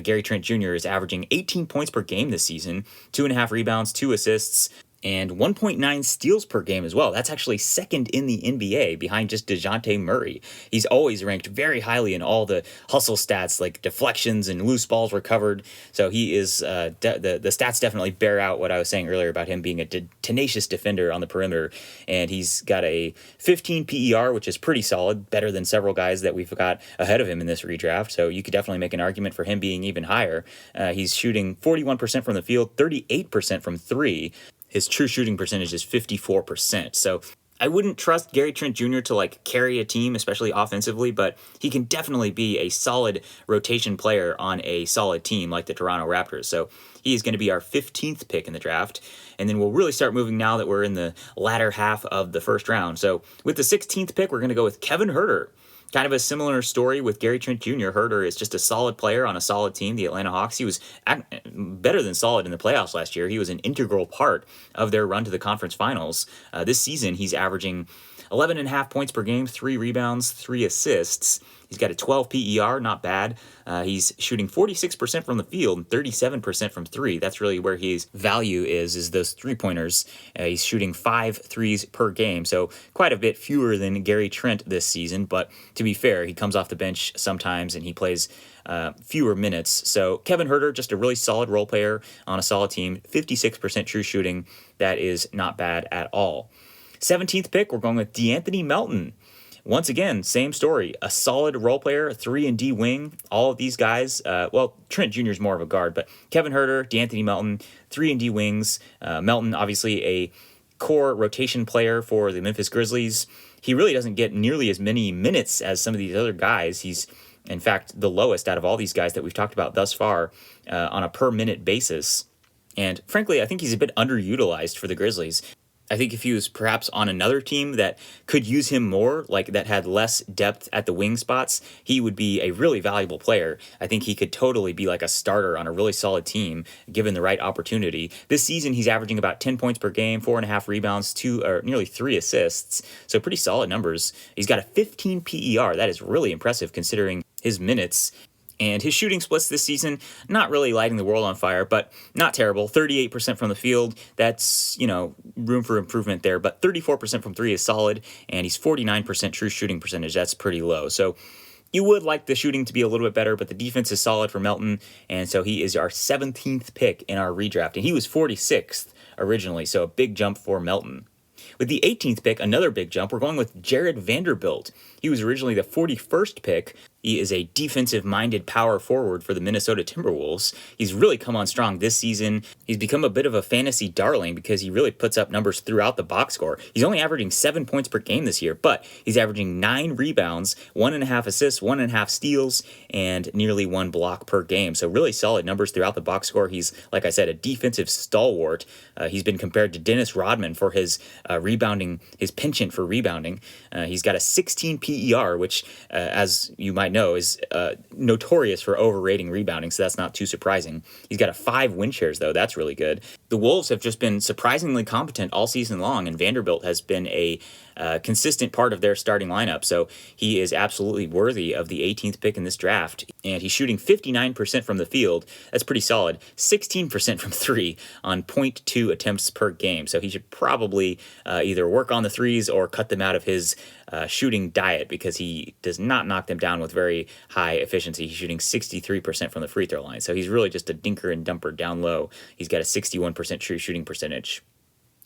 Gary Trent Jr. is averaging 18 points per game this season, 2.5 rebounds, 2 assists, and 1.9 steals per game as well. That's actually second in the NBA behind just DeJounte Murray. He's always ranked very highly in all the hustle stats like deflections and loose balls recovered. So he is, the stats definitely bear out what I was saying earlier about him being a tenacious defender on the perimeter. And he's got a 15 PER, which is pretty solid, better than several guys that we've got ahead of him in this redraft. So you could definitely make an argument for him being even higher. He's shooting 41% from the field, 38% from three. His true shooting percentage is 54%. So I wouldn't trust Gary Trent Jr. to carry a team, especially offensively, but he can definitely be a solid rotation player on a solid team like the Toronto Raptors. So he is going to be our 15th pick in the draft. And then we'll really start moving now that we're in the latter half of the first round. So with the 16th pick, we're going to go with Kevin Huerter. Kind of a similar story with Gary Trent Jr. Huerter is just a solid player on a solid team, the Atlanta Hawks. He was better than solid in the playoffs last year. He was an integral part of their run to the conference finals. This season, he's averaging 11.5 points per game, 3 rebounds, 3 assists. He's got a 12 PER, not bad. He's shooting 46% from the field and 37% from three. That's really where his value is those three-pointers. He's shooting 5 threes per game, so quite a bit fewer than Gary Trent this season. But to be fair, he comes off the bench sometimes and he plays fewer minutes. So Kevin Huerter, just a really solid role player on a solid team, 56% true shooting. That is not bad at all. 17th pick, we're going with DeAnthony Melton. Once again, same story. A solid role player, 3-and-D wing. All of these guys, Trent Jr. is more of a guard, but Kevin Huerter, DeAnthony Melton, 3-and-D wings. Melton, obviously a core rotation player for the Memphis Grizzlies. He really doesn't get nearly as many minutes as some of these other guys. He's, in fact, the lowest out of all these guys that we've talked about thus far on a per-minute basis. And frankly, I think he's a bit underutilized for the Grizzlies. I think if he was perhaps on another team that could use him more, like that had less depth at the wing spots, he would be a really valuable player. I think he could totally be like a starter on a really solid team, given the right opportunity. This season, he's averaging about 10 points per game, 4.5 rebounds, nearly 3 assists. So pretty solid numbers. He's got a 15 PER. That is really impressive considering his minutes. And his shooting splits this season, not really lighting the world on fire, but not terrible. 38% from the field, that's, room for improvement there. But 34% from three is solid, and he's 49% true shooting percentage. That's pretty low. So you would like the shooting to be a little bit better, but the defense is solid for Melton, and so he is our 17th pick in our redraft. And he was 46th originally, so a big jump for Melton. With the 18th pick, another big jump, we're going with Jared Vanderbilt. He was originally the 41st pick. He is a defensive-minded power forward for the Minnesota Timberwolves. He's really come on strong this season. He's become a bit of a fantasy darling because he really puts up numbers throughout the box score. He's only averaging 7 points per game this year, but he's averaging 9 rebounds, 1.5 assists, 1.5 steals, and nearly 1 block per game. So really solid numbers throughout the box score. He's, like I said, a defensive stalwart. He's been compared to Dennis Rodman for his rebounding, his penchant for rebounding. He's got a 16 PER, which, as you might know, is notorious for overrating rebounding, so that's not too surprising. He's got a 5 win shares, though. That's really good. The Wolves have just been surprisingly competent all season long, and Vanderbilt has been a consistent part of their starting lineup. So he is absolutely worthy of the 18th pick in this draft. And he's shooting 59% from the field. That's pretty solid. 16% from three on 0.2 attempts per game. So he should probably either work on the threes or cut them out of his shooting diet, because he does not knock them down with very high efficiency. He's shooting 63% from the free throw line. So he's really just a dinker and dumper down low. He's got a 61% true shooting percentage.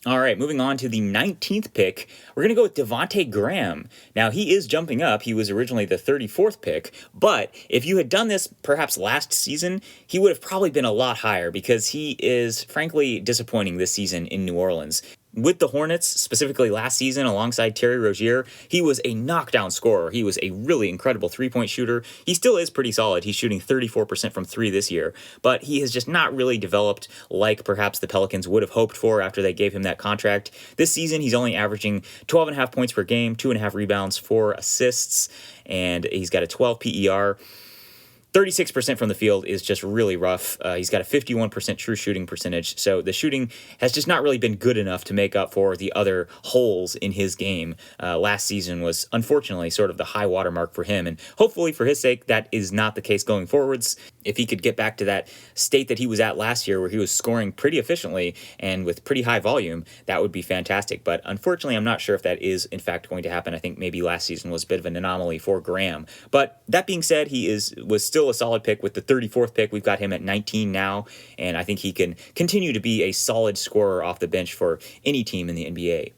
All right, moving on to the 19th pick, we're going to go with Devonte GRAHAM. Now, he is jumping up. He was originally the 34th pick, but if you had done this perhaps last season, he would have probably been a lot higher, because he is, frankly, disappointing this season in New Orleans. With the Hornets, specifically last season alongside Terry Rozier, he was a knockdown scorer. He was a really incredible three-point shooter. He still is pretty solid. He's shooting 34% from three this year, but he has just not really developed like perhaps the Pelicans would have hoped for after they gave him that contract. This season, he's only averaging 12.5 points per game, 2.5 rebounds, 4 assists, and he's got a 12 PER. 36% from the field is just really rough. He's got a 51% true shooting percentage, so the shooting has just not really been good enough to make up for the other holes in his game. Last season was unfortunately sort of the high watermark for him, and hopefully for his sake that is not the case going forwards. If he could get back to that state that he was at last year, where he was scoring pretty efficiently and with pretty high volume, that would be fantastic. But unfortunately, I'm not sure if that is in fact going to happen. I think maybe last season was a bit of an anomaly for GRAHAM. But that being said, he was still a solid pick. With the 34th pick, we've got him at 19 now, and I think he can continue to be a solid scorer off the bench for any team in the NBA.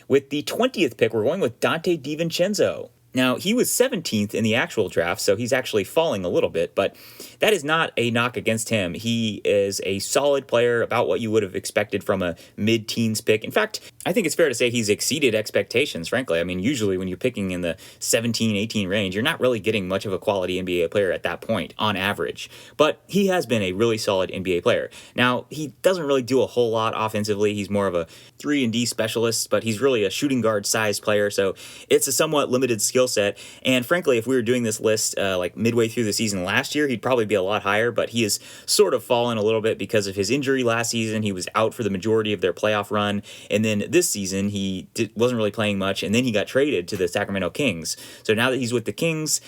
With the 20th pick, we're going with Donte DIVINCENZO. Now, he was 17th in the actual draft, so he's actually falling a little bit, but that is not a knock against him. He is a solid player, about what you would have expected from a mid-teens pick. In fact, I think it's fair to say he's exceeded expectations, frankly. I mean, usually when you're picking in the 17, 18 range, you're not really getting much of a quality NBA player at that point, on average. But he has been a really solid NBA player. Now, he doesn't really do a whole lot offensively. He's more of a 3-and-D specialist, but he's really a shooting guard-sized player, so it's a somewhat limited skill set. And frankly, if we were doing this list like midway through the season last year, he'd probably be a lot higher, but he has sort of fallen a little bit because of his injury last season. He was out for the majority of their playoff run, and then this season he wasn't really playing much, and then he got traded to the Sacramento Kings. So now that he's with the Kings,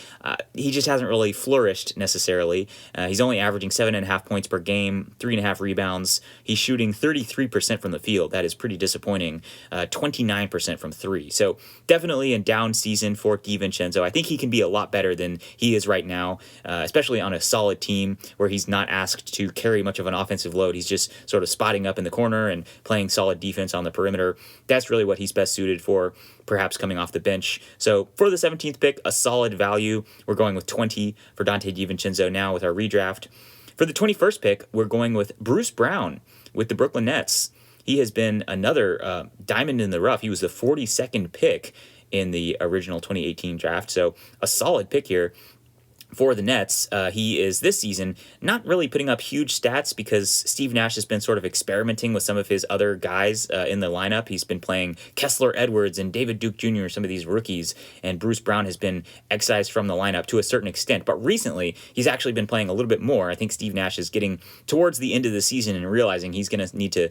he just hasn't really flourished necessarily. He's only averaging 7.5 points per game, 3.5 rebounds. He's shooting 33% from the field. That is pretty disappointing. 29% from three. So definitely a down season for DiVincenzo. I think he can be a lot better than he is right now, especially on a solid team where he's not asked to carry much of an offensive load. He's just sort of spotting up in the corner and playing solid defense on the perimeter. That's really what he's best suited for, perhaps coming off the bench. So for the 17th pick, a solid value. We're going with 20 for Donte DiVincenzo now with our redraft. For the 21st pick, we're going with Bruce Brown with the Brooklyn Nets. He has been another diamond in the rough. He was the 42nd pick in the original 2018 draft, so a solid pick here for the Nets. He is this season not really putting up huge stats because Steve Nash has been sort of experimenting with some of his other guys in the lineup. He's been playing Kessler Edwards and David Duke Jr., some of these rookies, and Bruce Brown has been excised from the lineup to a certain extent. But recently, he's actually been playing a little bit more. I think Steve Nash is getting towards the end of the season and realizing he's going to need to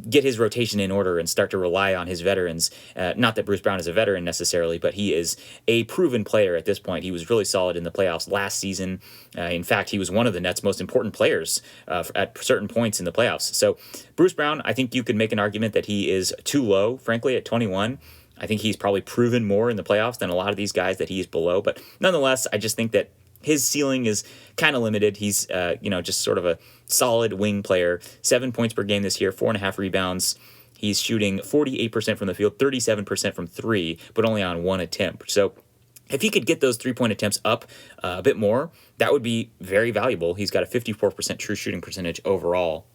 get his rotation in order and start to rely on his veterans. Not that Bruce Brown is a veteran necessarily, but he is a proven player at this point. He was really solid in the playoffs last season. In fact, he was one of the Nets' most important players at certain points in the playoffs. So Bruce Brown, I think you could make an argument that he is too low, frankly, at 21. I think he's probably proven more in the playoffs than a lot of these guys that he is below. But nonetheless, I just think that his ceiling is kind of limited. He's, just sort of a solid wing player. 7 points per game this year, 4.5 rebounds. He's shooting 48% from the field, 37% from three, but only on one attempt. So if he could get those three-point attempts up a bit more, that would be very valuable. He's got a 54% true shooting percentage overall.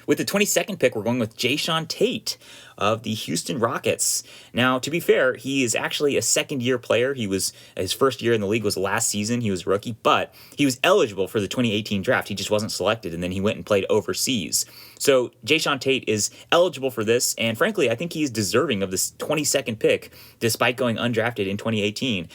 With the 22nd pick, we're going with Jae Sean Tate of the Houston Rockets. Now, to be fair, he is actually a second-year player. His first year in the league was last season. He was a rookie, but he was eligible for the 2018 draft. He just wasn't selected, and then he went and played overseas. So Jae Sean Tate is eligible for this, and frankly, I think he is deserving of this 22nd pick, despite going undrafted in 2018.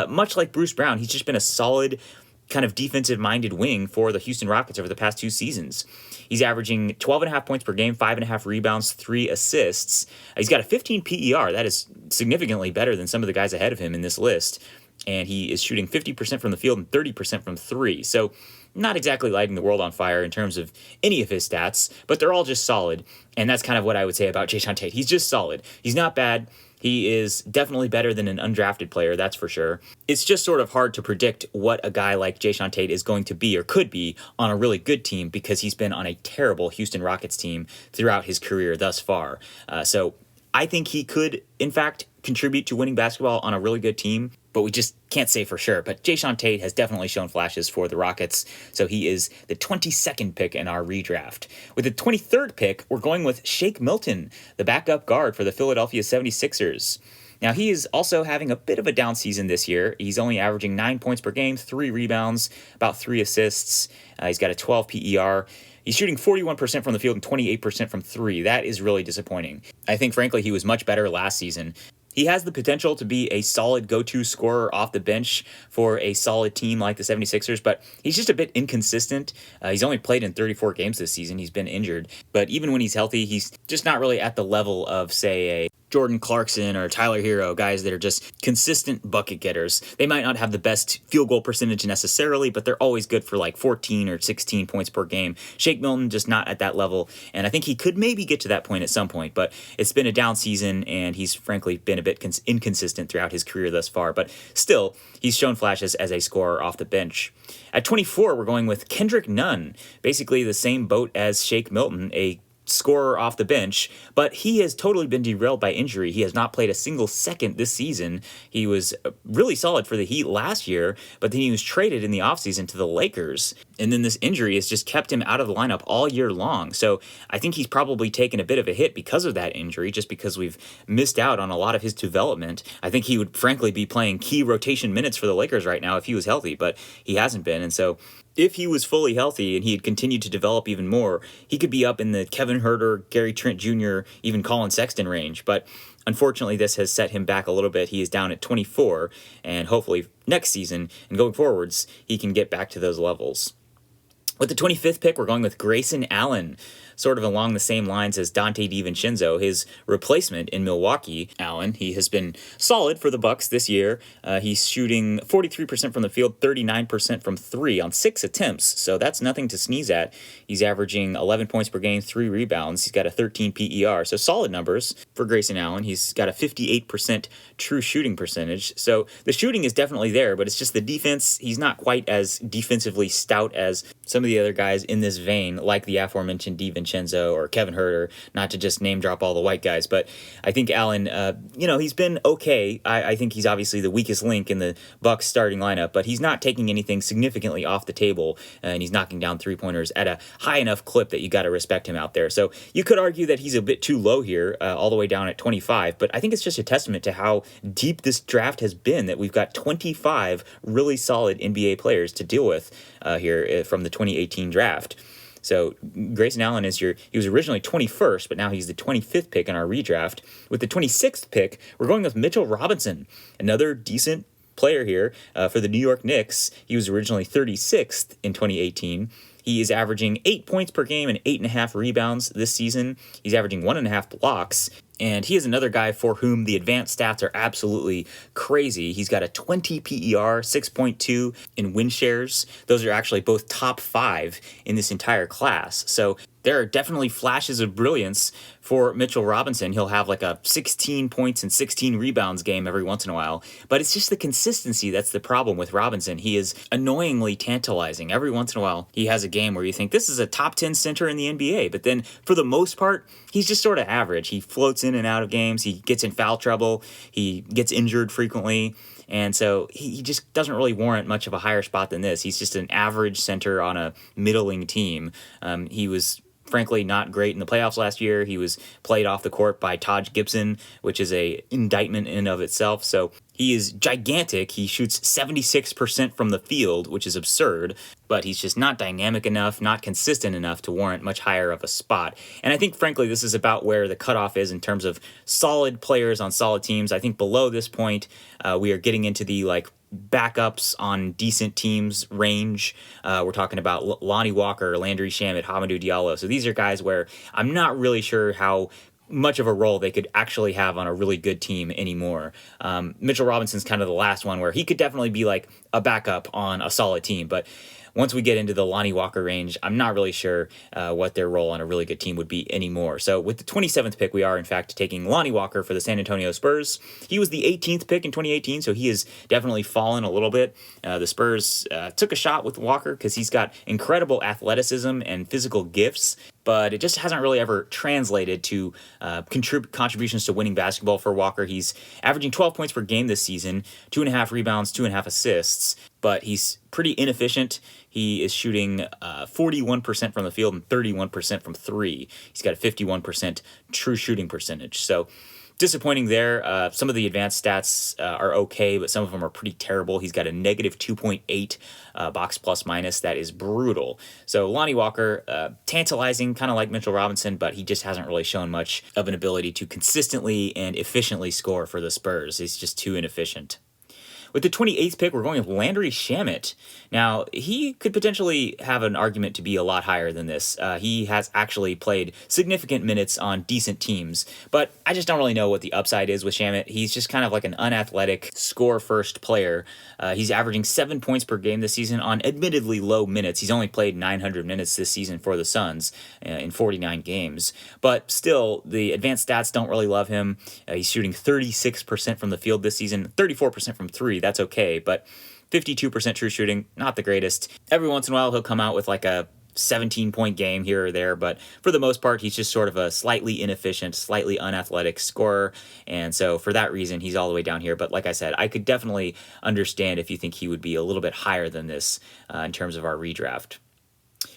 Much like Bruce Brown, he's just been a solid kind of defensive-minded wing for the Houston Rockets over the past 2 seasons. He's averaging 12.5 points per game, 5.5 rebounds, 3 assists. He's got a 15 PER. That is significantly better than some of the guys ahead of him in this list. And he is shooting 50% from the field and 30% from 3. So not exactly lighting the world on fire in terms of any of his stats, but they're all just solid. And that's kind of what I would say about Jae Sean Tate. He's just solid. He's not bad. He is definitely better than an undrafted player, that's for sure. It's just sort of hard to predict what a guy like Jae Sean Tate is going to be or could be on a really good team because he's been on a terrible Houston Rockets team throughout his career thus far. So I think he could, in fact, contribute to winning basketball on a really good team, but we just can't say for sure. But Jae Sean Tate has definitely shown flashes for the Rockets, so he is the 22nd pick in our redraft. With the 23rd pick, we're going with Shake Milton, the backup guard for the Philadelphia 76ers. Now, he is also having a bit of a down season this year. He's only averaging 9 points per game, 3 rebounds, about 3 assists. He's got a 12 PER. He's shooting 41% from the field and 28% from 3. That is really disappointing. I think, frankly, he was much better last season. He has the potential to be a solid go-to scorer off the bench for a solid team like the 76ers, but he's just a bit inconsistent. He's only played in 34 games this season. He's been injured. But even when he's healthy, he's just not really at the level of, say, a Jordan Clarkson or Tyler Hero, guys that are just consistent bucket getters. They might not have the best field goal percentage necessarily, but they're always good for like 14 or 16 points per game. Shake Milton just not at that level, and I think he could maybe get to that point at some point, but it's been a down season, and he's frankly been a bit inconsistent throughout his career thus far, but still, he's shown flashes as a scorer off the bench. At 24, we're going with Kendrick Nunn, basically the same boat as Shake Milton, a scorer off the bench, but he has totally been derailed by injury. He has not played a single second this season. He was really solid for the Heat last year, but then he was traded in the offseason to the Lakers, and then this injury has just kept him out of the lineup all year long. So I think he's probably taken a bit of a hit because of that injury, just because we've missed out on a lot of his development. I think he would frankly be playing key rotation minutes for the Lakers right now if he was healthy, but he hasn't been, and so if he was fully healthy and he had continued to develop even more, he could be up in the Kevin Huerter, Gary Trent Jr., even Collin Sexton range. But unfortunately, this has set him back a little bit. He is down at 24, and hopefully next season and going forwards, he can get back to those levels. With the 25th pick, we're going with Grayson Allen, sort of along the same lines as Donte DiVincenzo, his replacement in Milwaukee. Allen, he has been solid for the Bucks this year. He's shooting 43% from the field, 39% from 3 on 6 attempts, so that's nothing to sneeze at. He's averaging 11 points per game, 3 rebounds. He's got a 13 PER, so solid numbers for Grayson Allen. He's got a 58% true shooting percentage, so the shooting is definitely there, but it's just the defense. He's not quite as defensively stout as some of the other guys in this vein, like the aforementioned DiVincenzo or Kevin Huerter, not to just name drop all the white guys, but I think Allen, he's been okay. I think he's obviously the weakest link in the Bucks starting lineup, but he's not taking anything significantly off the table, and he's knocking down three-pointers at a high enough clip that you got to respect him out there. So you could argue that he's a bit too low here, all the way down at 25, but I think it's just a testament to how deep this draft has been, that we've got 25 really solid NBA players to deal with here from the 2018 draft. So Grayson Allen he was originally 21st, but now he's the 25th pick in our redraft. With the 26th pick, we're going with Mitchell Robinson, another decent player here for the New York Knicks. He was originally 36th in 2018. He is averaging 8 points per game and 8.5 rebounds this season. He's averaging 1.5 blocks. And he is another guy for whom the advanced stats are absolutely crazy. He's got a 20 PER, 6.2 in win shares. Those are actually both top 5 in this entire class. So there are definitely flashes of brilliance for Mitchell Robinson. He'll have like a 16 points and 16 rebounds game every once in a while. But it's just the consistency that's the problem with Robinson. He is annoyingly tantalizing. Every once in a while, he has a game where you think this is a top 10 center in the NBA. But then for the most part, he's just sort of average. He floats in and out of games. He gets in foul trouble. He gets injured frequently. And so he just doesn't really warrant much of a higher spot than this. He's just an average center on a middling team. He was frankly not great in the playoffs last year. He was played off the court by Taj Gibson, which is a indictment in and of itself. So he is gigantic. He shoots 76% from the field, which is absurd, but he's just not dynamic enough, not consistent enough to warrant much higher of a spot. And I think, frankly, this is about where the cutoff is in terms of solid players on solid teams. I think below this point, we are getting into the backups on decent teams range. We're talking about Lonnie Walker, Landry SHAMET, Hamidou DIALLO. So these are guys where I'm not really sure how much of a role they could actually have on a really good team anymore. Mitchell Robinson's kind of the last one where he could definitely be like a backup on a solid team, but once we get into the Lonnie Walker range, I'm not really sure what their role on a really good team would be anymore. So with the 27th pick, we are in fact taking Lonnie Walker for the San Antonio Spurs. He was the 18th pick in 2018, so he has definitely fallen a little bit. The Spurs took a shot with Walker because he's got incredible athleticism and physical gifts, but it just hasn't really ever translated to contributions to winning basketball for Walker. He's averaging 12 points per game this season, 2.5 rebounds, 2.5 assists, but he's pretty inefficient. He is shooting 41% from the field and 31% from three. He's got a 51% true shooting percentage. So disappointing there. Some of the advanced stats are okay, but some of them are pretty terrible. He's got a negative 2.8 box plus minus. That is brutal. So Lonnie Walker, tantalizing, kind of like Mitchell Robinson, but he just hasn't really shown much of an ability to consistently and efficiently score for the Spurs. He's just too inefficient. With the 28th pick, we're going with Landry SHAMET. Now, he could potentially have an argument to be a lot higher than this. He has actually played significant minutes on decent teams, but I just don't really know what the upside is with SHAMET. He's just kind of like an unathletic, score-first player. He's averaging 7 points per game this season on admittedly low minutes. He's only played 900 minutes this season for the Suns in 49 games, but still, the advanced stats don't really love him. He's shooting 36% from the field this season, 34% from three. That's okay, but 52% true shooting, not the greatest. Every once in a while, he'll come out with like a 17-point game here or there, but for the most part, he's just sort of a slightly inefficient, slightly unathletic scorer, and so for that reason, he's all the way down here. But like I said, I could definitely understand if you think he would be a little bit higher than this in terms of our redraft.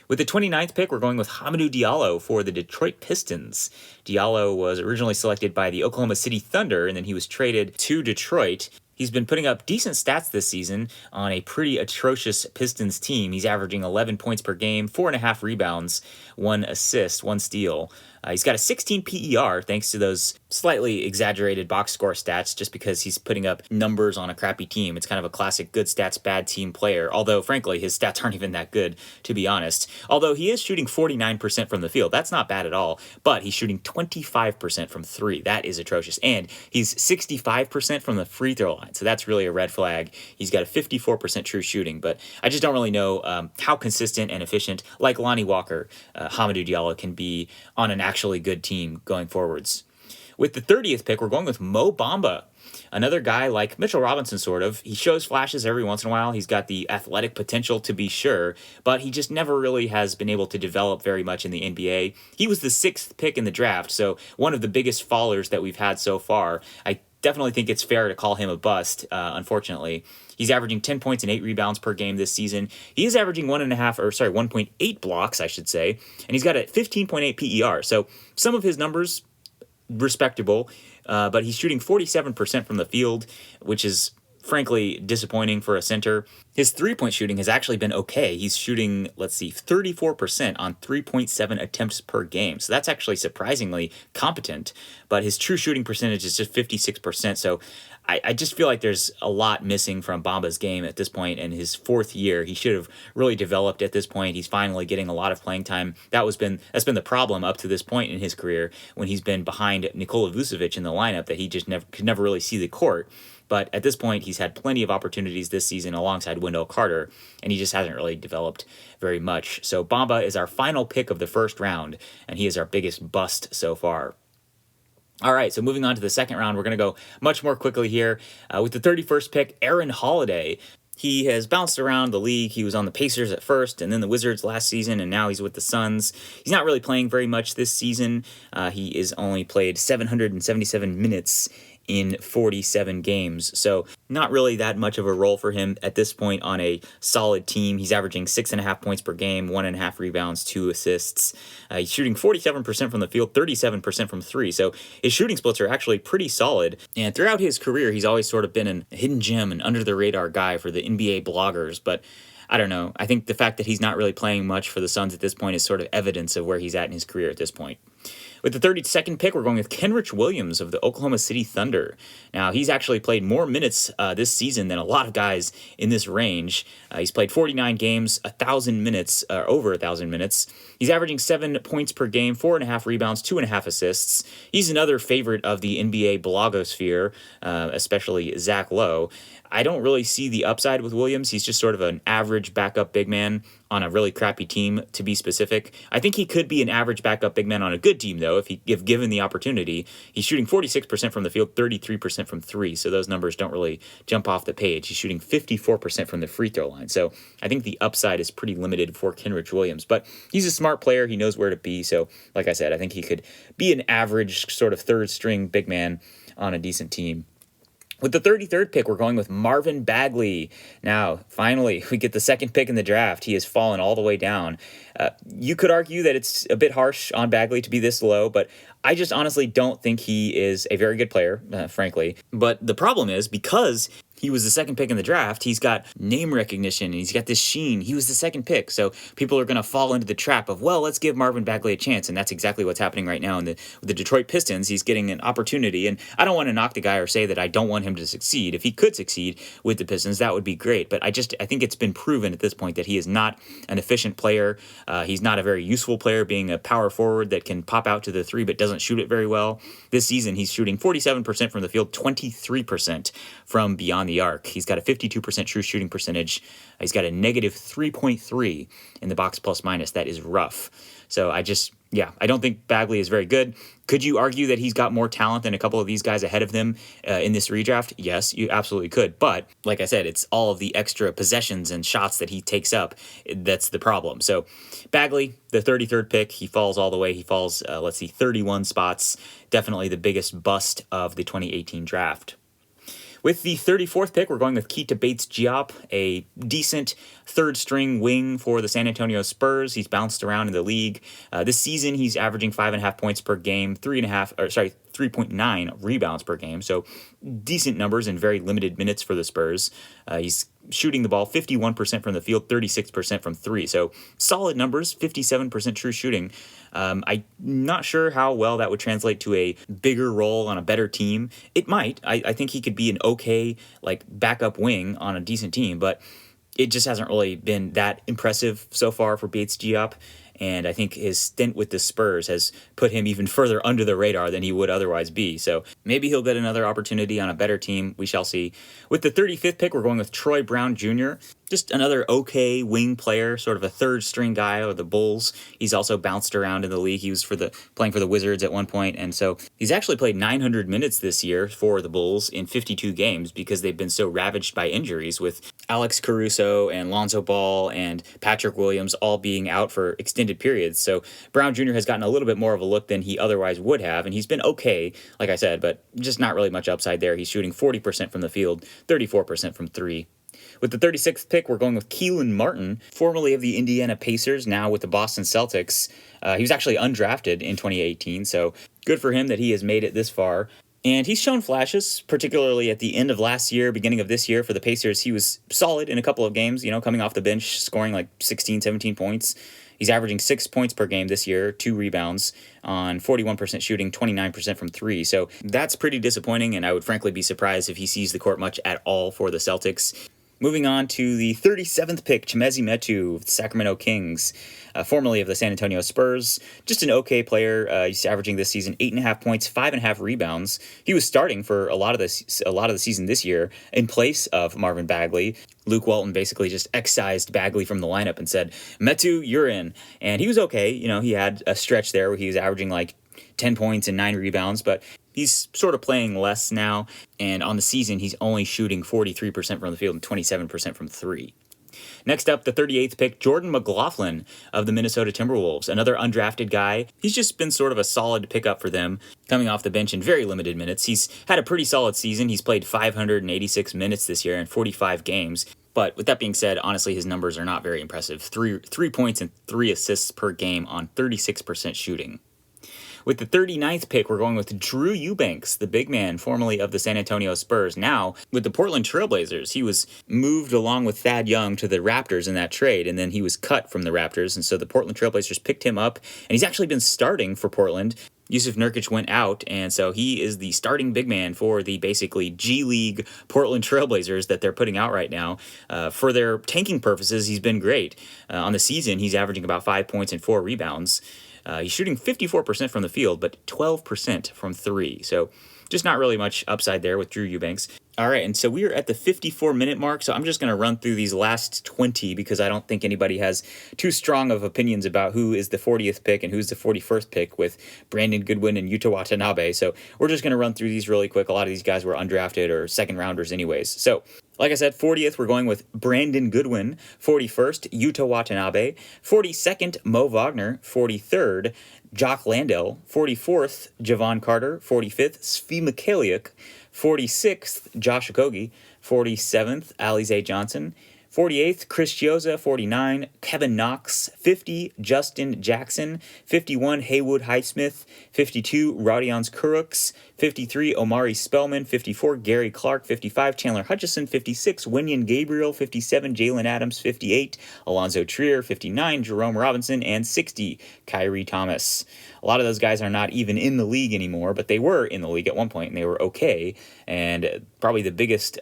With the 29th pick, we're going with Hamidou Diallo for the Detroit Pistons. Diallo was originally selected by the Oklahoma City Thunder, and then he was traded to Detroit. He's been putting up decent stats this season on a pretty atrocious Pistons team. He's averaging 11 points per game, 4.5 rebounds, 1 assist, 1 steal. He's got a 16 PER thanks to those slightly exaggerated box score stats just because he's putting up numbers on a crappy team. It's kind of a classic good stats, bad team player, although frankly his stats aren't even that good, to be honest. Although he is shooting 49% from the field. That's not bad at all, but he's shooting 25% from three. That is atrocious. And he's 65% from the free throw line, so that's really a red flag. He's got a 54% true shooting, but I just don't really know how consistent and efficient, like Lonnie Walker, Hamidou Diallo can be on an actually good team going forwards. With the 30th pick, we're going with Mo Bamba. Another guy like Mitchell Robinson, sort of. He shows flashes every once in a while. He's got the athletic potential to be sure, but he just never really has been able to develop very much in the NBA. He was the 6th pick in the draft, so one of the biggest fallers that we've had so far. I definitely think it's fair to call him a bust, unfortunately. He's averaging 10 points and 8 rebounds per game this season. He is averaging 1.8 blocks, I should say, and he's got a 15.8 PER. So some of his numbers, respectable, but he's shooting 47% from the field, which is frankly disappointing for a center. His three-point shooting has actually been okay. He's shooting, 34% on 3.7 attempts per game. So that's actually surprisingly competent, but his true shooting percentage is just 56%. So I just feel like there's a lot missing from Bamba's game at this point in his 4th year. He should have really developed at this point. He's finally getting a lot of playing time. That's been the problem up to this point in his career when he's been behind Nikola Vucevic in the lineup, that he just could never really see the court. But at this point, he's had plenty of opportunities this season alongside Wendell Carter, and he just hasn't really developed very much. So Bamba is our final pick of the first round, and he is our biggest bust so far. All right, so moving on to the second round, we're going to go much more quickly here. With the 31st pick, Aaron Holiday. He has bounced around the league. He was on the Pacers at first and then the Wizards last season, and now he's with the Suns. He's not really playing very much this season. He is only played 777 minutes in 47 games. So not really that much of a role for him at this point on a solid team. He's averaging 6.5 points per game, 1.5 rebounds, 2 assists. He's shooting 47% from the field, 37% from three. So his shooting splits are actually pretty solid. And throughout his career, he's always sort of been a hidden gem and under the radar guy for the NBA bloggers. But I don't know. I think the fact that he's not really playing much for the Suns at this point is sort of evidence of where he's at in his career at this point. With the 32nd pick, we're going with Kenrich WILLIAMS of the Oklahoma City Thunder. Now, he's actually played more minutes this season than a lot of guys in this range. He's played 49 games, 1,000 minutes, over 1,000 minutes. He's averaging 7 points per game, 4.5 rebounds, 2.5 assists. He's another favorite of the NBA blogosphere, especially Zach Lowe. I don't really see the upside with Williams. He's just sort of an average backup big man on a really crappy team, to be specific. I think he could be an average backup big man on a good team, though, if given the opportunity. He's shooting 46% from the field, 33% from three, so those numbers don't really jump off the page. He's shooting 54% from the free throw line, so I think the upside is pretty limited for Kenrich WILLIAMS, but he's a smart player. He knows where to be, so like I said, I think he could be an average sort of third-string big man on a decent team. With the 33rd pick, we're going with Marvin Bagley. Now, finally, we get the second pick in the draft. He has fallen all the way down. You could argue that it's a bit harsh on Bagley to be this low, but I just honestly don't think he is a very good player, frankly. But the problem is, because he was the second pick in the draft, he's got name recognition, and he's got this sheen. He was the second pick, so people are going to fall into the trap of, well, let's give Marvin Bagley a chance, and that's exactly what's happening right now with the Detroit Pistons. He's getting an opportunity, and I don't want to knock the guy or say that I don't want him to succeed. If he could succeed with the Pistons, that would be great, but I think it's been proven at this point that he is not an efficient player. He's not a very useful player, being a power forward that can pop out to the three but doesn't shoot it very well. This season, he's shooting 47% from the field, 23% from beyond the arc. He's got a 52% true shooting percentage. He's got a negative 3.3 in the box plus minus. That is rough. So I don't think Bagley is very good. Could you argue that he's got more talent than a couple of these guys ahead of them in this redraft? Yes, you absolutely could. But like I said, it's all of the extra possessions and shots that he takes up that's the problem. So Bagley, the 33rd pick, he falls all the way. He falls, 31 spots. Definitely the biggest bust of the 2018 draft. With the 34th pick, we're going with Keita BATES-DIOP, a decent third-string wing for the San Antonio Spurs. He's bounced around in the league. This season, he's averaging 5.5 points per game, 3.9 rebounds per game, so decent numbers in very limited minutes for the Spurs. He's shooting the ball 51% from the field, 36% from three, so solid numbers, 57% true shooting. I'm not sure how well that would translate to a bigger role on a better team. It might. I think he could be an okay backup wing on a decent team, but it just hasn't really been that impressive so far for BATES-DIOP. And I think his stint with the Spurs has put him even further under the radar than he would otherwise be. So maybe he'll get another opportunity on a better team. We shall see. With the 35th pick, we're going with Troy Brown Jr., just another okay wing player, sort of a third-string guy of the Bulls. He's also bounced around in the league. He was playing for the Wizards at one point, and so he's actually played 900 minutes this year for the Bulls in 52 games because they've been so ravaged by injuries, with Alex Caruso and Lonzo Ball and Patrick Williams all being out for extended periods. So Brown Jr. has gotten a little bit more of a look than he otherwise would have, and he's been okay, like I said, but just not really much upside there. He's shooting 40% from the field, 34% from three. With the 36th pick, we're going with Kelan MARTIN, formerly of the Indiana Pacers, now with the Boston Celtics. He was actually undrafted in 2018, so good for him that he has made it this far. And he's shown flashes, particularly at the end of last year, beginning of this year for the Pacers. He was solid in a couple of games, coming off the bench, scoring 16, 17 points. He's averaging 6 points per game this year, 2 rebounds on 41% shooting, 29% from three. So that's pretty disappointing, and I would frankly be surprised if he sees the court much at all for the Celtics. Moving on to the 37th pick, Chimezie METU of the Sacramento Kings, formerly of the San Antonio Spurs. Just an okay player. He's averaging this season 8.5 points, 5.5 rebounds. He was starting for a lot of the season this year in place of Marvin Bagley. Luke Walton basically just excised Bagley from the lineup and said, "Metu, you're in." And he was okay. He had a stretch there where he was averaging 10 points and 9 rebounds, but he's sort of playing less now, and on the season, he's only shooting 43% from the field and 27% from three. Next up, the 38th pick, Jordan McLaughlin of the Minnesota Timberwolves, another undrafted guy. He's just been sort of a solid pickup for them, coming off the bench in very limited minutes. He's had a pretty solid season. He's played 586 minutes this year in 45 games. But with that being said, honestly, his numbers are not very impressive. 3 points and 3 assists per game on 36% shooting. With the 39th pick, we're going with Drew Eubanks, the big man, formerly of the San Antonio Spurs. Now, with the Portland Trailblazers, he was moved along with Trae YOUNG to the Raptors in that trade, and then he was cut from the Raptors, and so the Portland Trailblazers picked him up, and he's actually been starting for Portland. Yusuf Nurkic went out, and so he is the starting big man for the basically G League Portland Trailblazers that they're putting out right now. For their tanking purposes, he's been great. On the season, he's averaging about 5 points and 4 rebounds. He's shooting 54% from the field, but 12% from three. So just not really much upside there with Drew Eubanks. All right, and so we are at the 54-minute mark, so I'm just going to run through these last 20 because I don't think anybody has too strong of opinions about who is the 40th pick and who's the 41st pick with Brandon Goodwin and Yuta Watanabe. So we're just going to run through these really quick. A lot of these guys were undrafted or second-rounders anyways. So like I said, 40th, we're going with Brandon Goodwin. 41st, Yuta Watanabe. 42nd, Mo Wagner. 43rd, Jock Landale. 44th, Javon Carter. 45th, Svi Mykhailiuk. 46th, Josh Okogie. 47th, Alize Johnson. 48th, Chris Chioza. 49, Kevin Knox. 50, Justin Jackson. 51, Haywood Highsmith. 52, Rodions Kurucs. 53, Omari Spellman. 54, Gary Clark. 55, Chandler Hutchison. 56, Wenyen Gabriel. 57, Jalen Adams. 58, Alonzo Trier. 59, Jerome Robinson. And 60, Kyrie Thomas. A lot of those guys are not even in the league anymore, but they were in the league at one point, and they were okay. And probably the biggest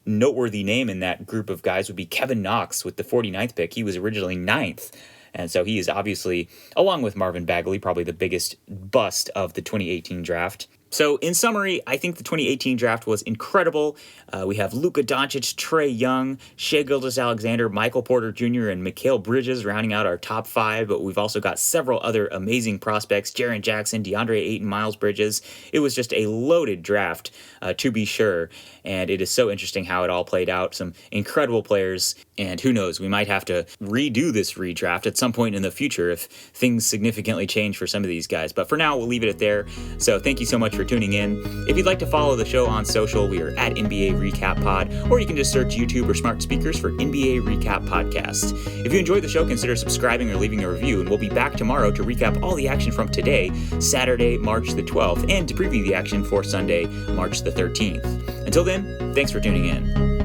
noteworthy name in that group of guys would be Kevin Knox with the 49th pick. He was originally 9th. And so he is obviously, along with Marvin Bagley, probably the biggest bust of the 2018 draft. So in summary, I think the 2018 draft was incredible. We have Luka DONČIĆ, Trae YOUNG, Shai GILGEOUS-ALEXANDER, Michael Porter Jr., and Mikal BRIDGES rounding out our top 5, but we've also got several other amazing prospects, Jaren Jackson, Deandre AYTON, Miles Bridges. It was just a loaded draft, to be sure, and it is so interesting how it all played out. Some incredible players, and who knows, we might have to redo this redraft at some point in the future if things significantly change for some of these guys. But for now, we'll leave it at there. So thank you so much for tuning in. If you'd like to follow the show on social, we are at NBA Recap Pod, or you can just search YouTube or smart speakers for NBA Recap Podcast. If you enjoyed the show, consider subscribing or leaving a review, and we'll be back tomorrow to recap all the action from today, Saturday, March the 12th, and to preview the action for Sunday, March the 13th. Until then, thanks for tuning in.